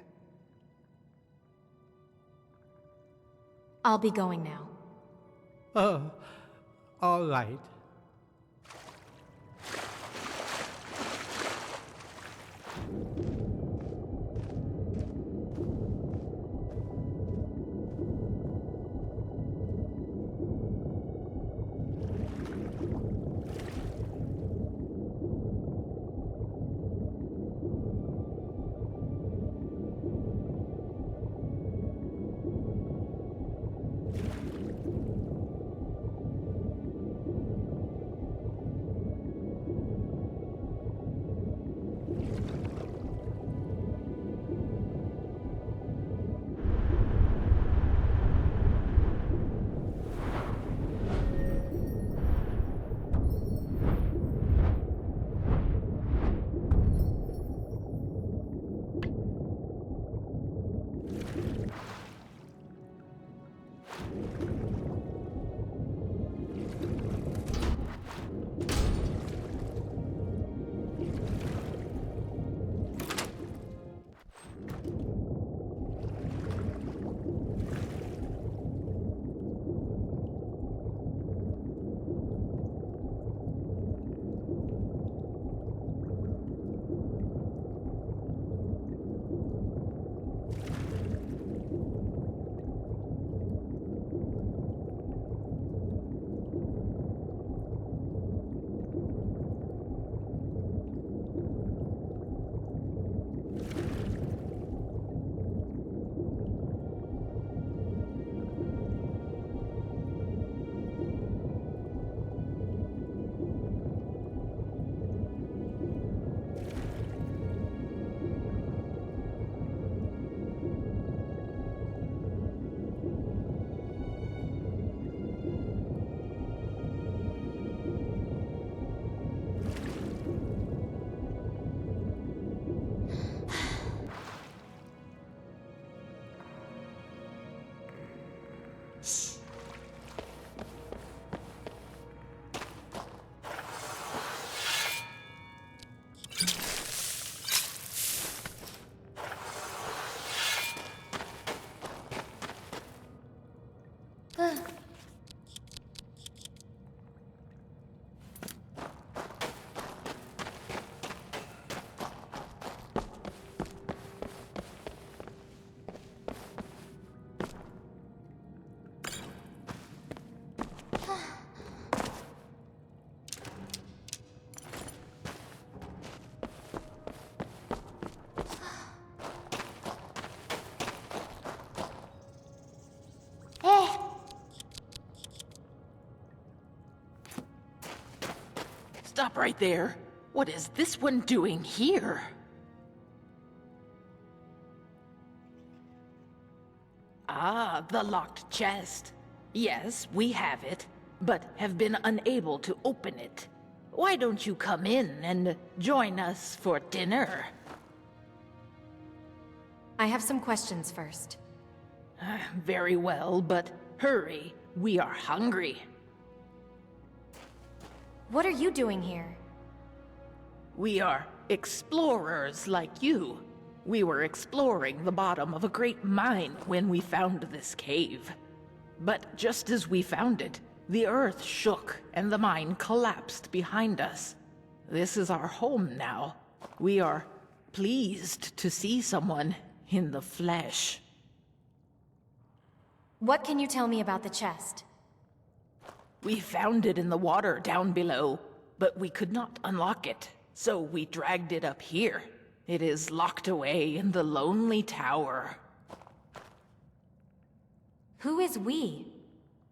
I'll be going now. Oh, all right. Stop right there. What is this one doing here? Ah, the locked chest. Yes, we have it, but have been unable to open it. Why don't you come in and join us for dinner? I have some questions first. Very well, but hurry. We are hungry. What are you doing here? We are explorers like you. We were exploring the bottom of a great mine when we found this cave. But just as we found it, the earth shook and the mine collapsed behind us. This is our home now. We are pleased to see someone in the flesh. What can you tell me about the chest? We found it in the water down below, but we could not unlock it, so we dragged it up here. It is locked away in the lonely tower. Who is we?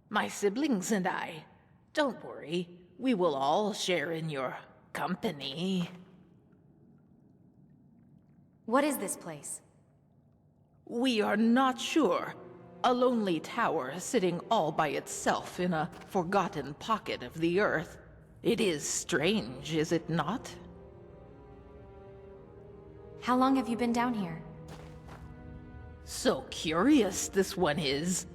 My siblings and I. Don't worry, we will all share in your company. What is this place? We are not sure. A lonely tower sitting all by itself in a forgotten pocket of the earth. It is strange, is it not? How long have you been down here? So curious this one is.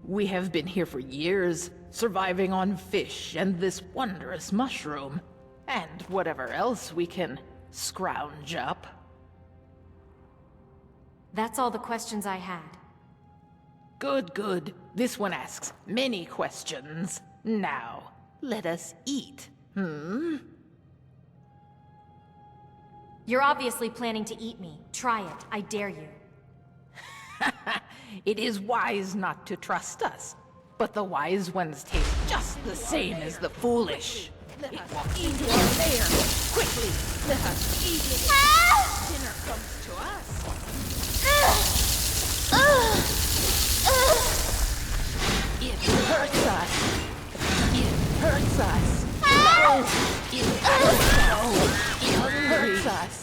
We have been here for years, surviving on fish and this wondrous mushroom, and whatever else we can scrounge up. That's all the questions I had. Good, good. This one asks many questions. Now, let us eat, You're obviously planning to eat me. Try it. I dare you. It is wise not to trust us, but the wise ones taste just the same as the foolish. It will eat our lair. Quickly, let us eat it. Dinner comes to us. It hurts us. It hurts us. No! It hurts us. It hurts us.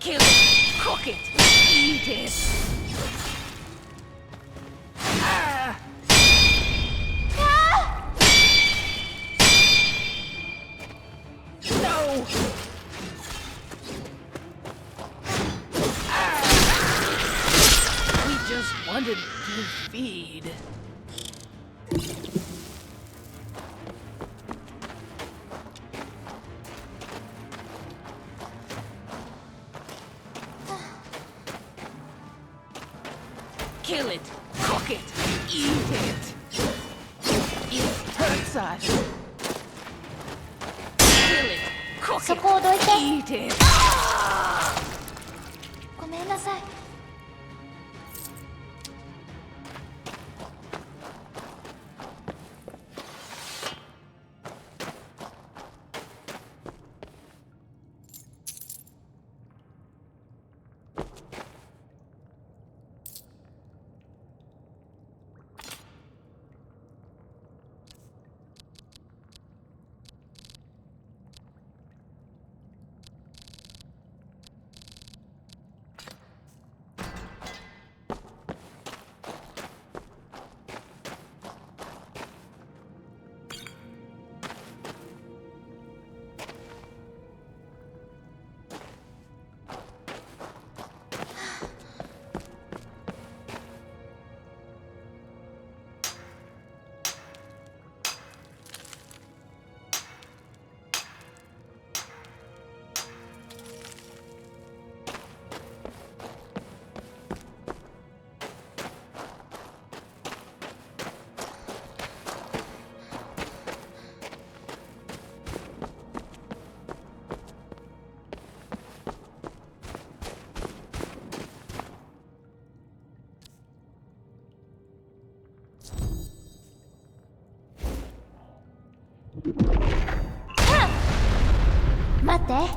Kill it. Cook it. Eat it. Ah! No! We just wanted to feed. Kill it, cook it, eat it. It hurts us. Kill it, cook そこをどいて it, eat it. ごめんなさい 待って What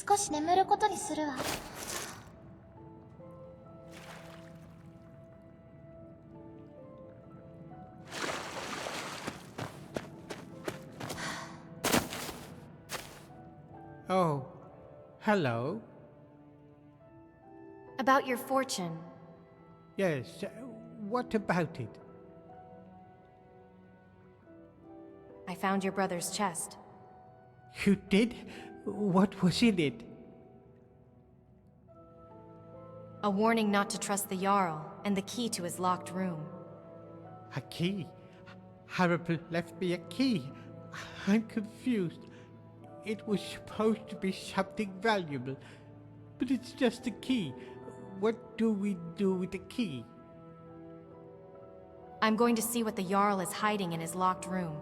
少し眠ることにするわ。Oh, hello. About your fortune. Yes, what about it? I found your brother's chest. You did? What was in it? A warning not to trust the Jarl, and the key to his locked room. A key? Harapel left me a key. I'm confused. It was supposed to be something valuable, but it's just a key. What do we do with the key? I'm going to see what the Jarl is hiding in his locked room.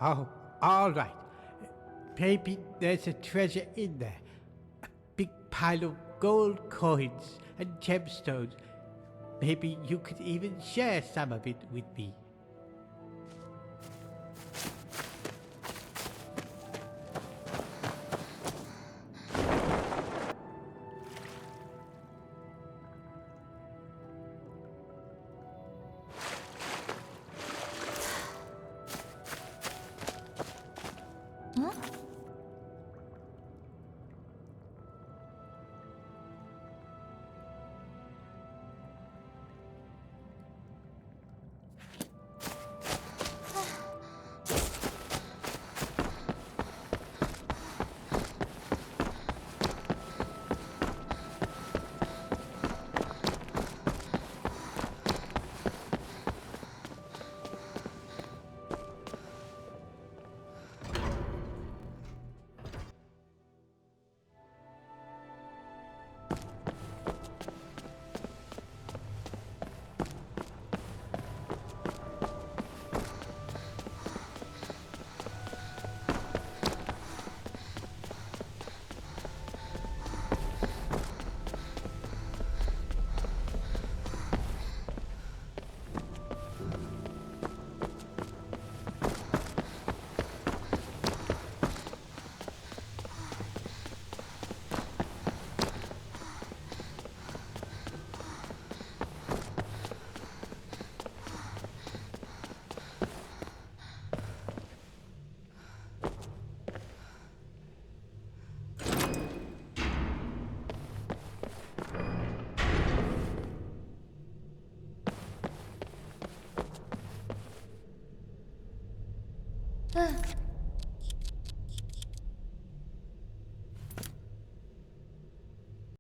Oh, all right. Maybe there's a treasure in there. A big pile of gold coins and gemstones. Maybe you could even share some of it with me.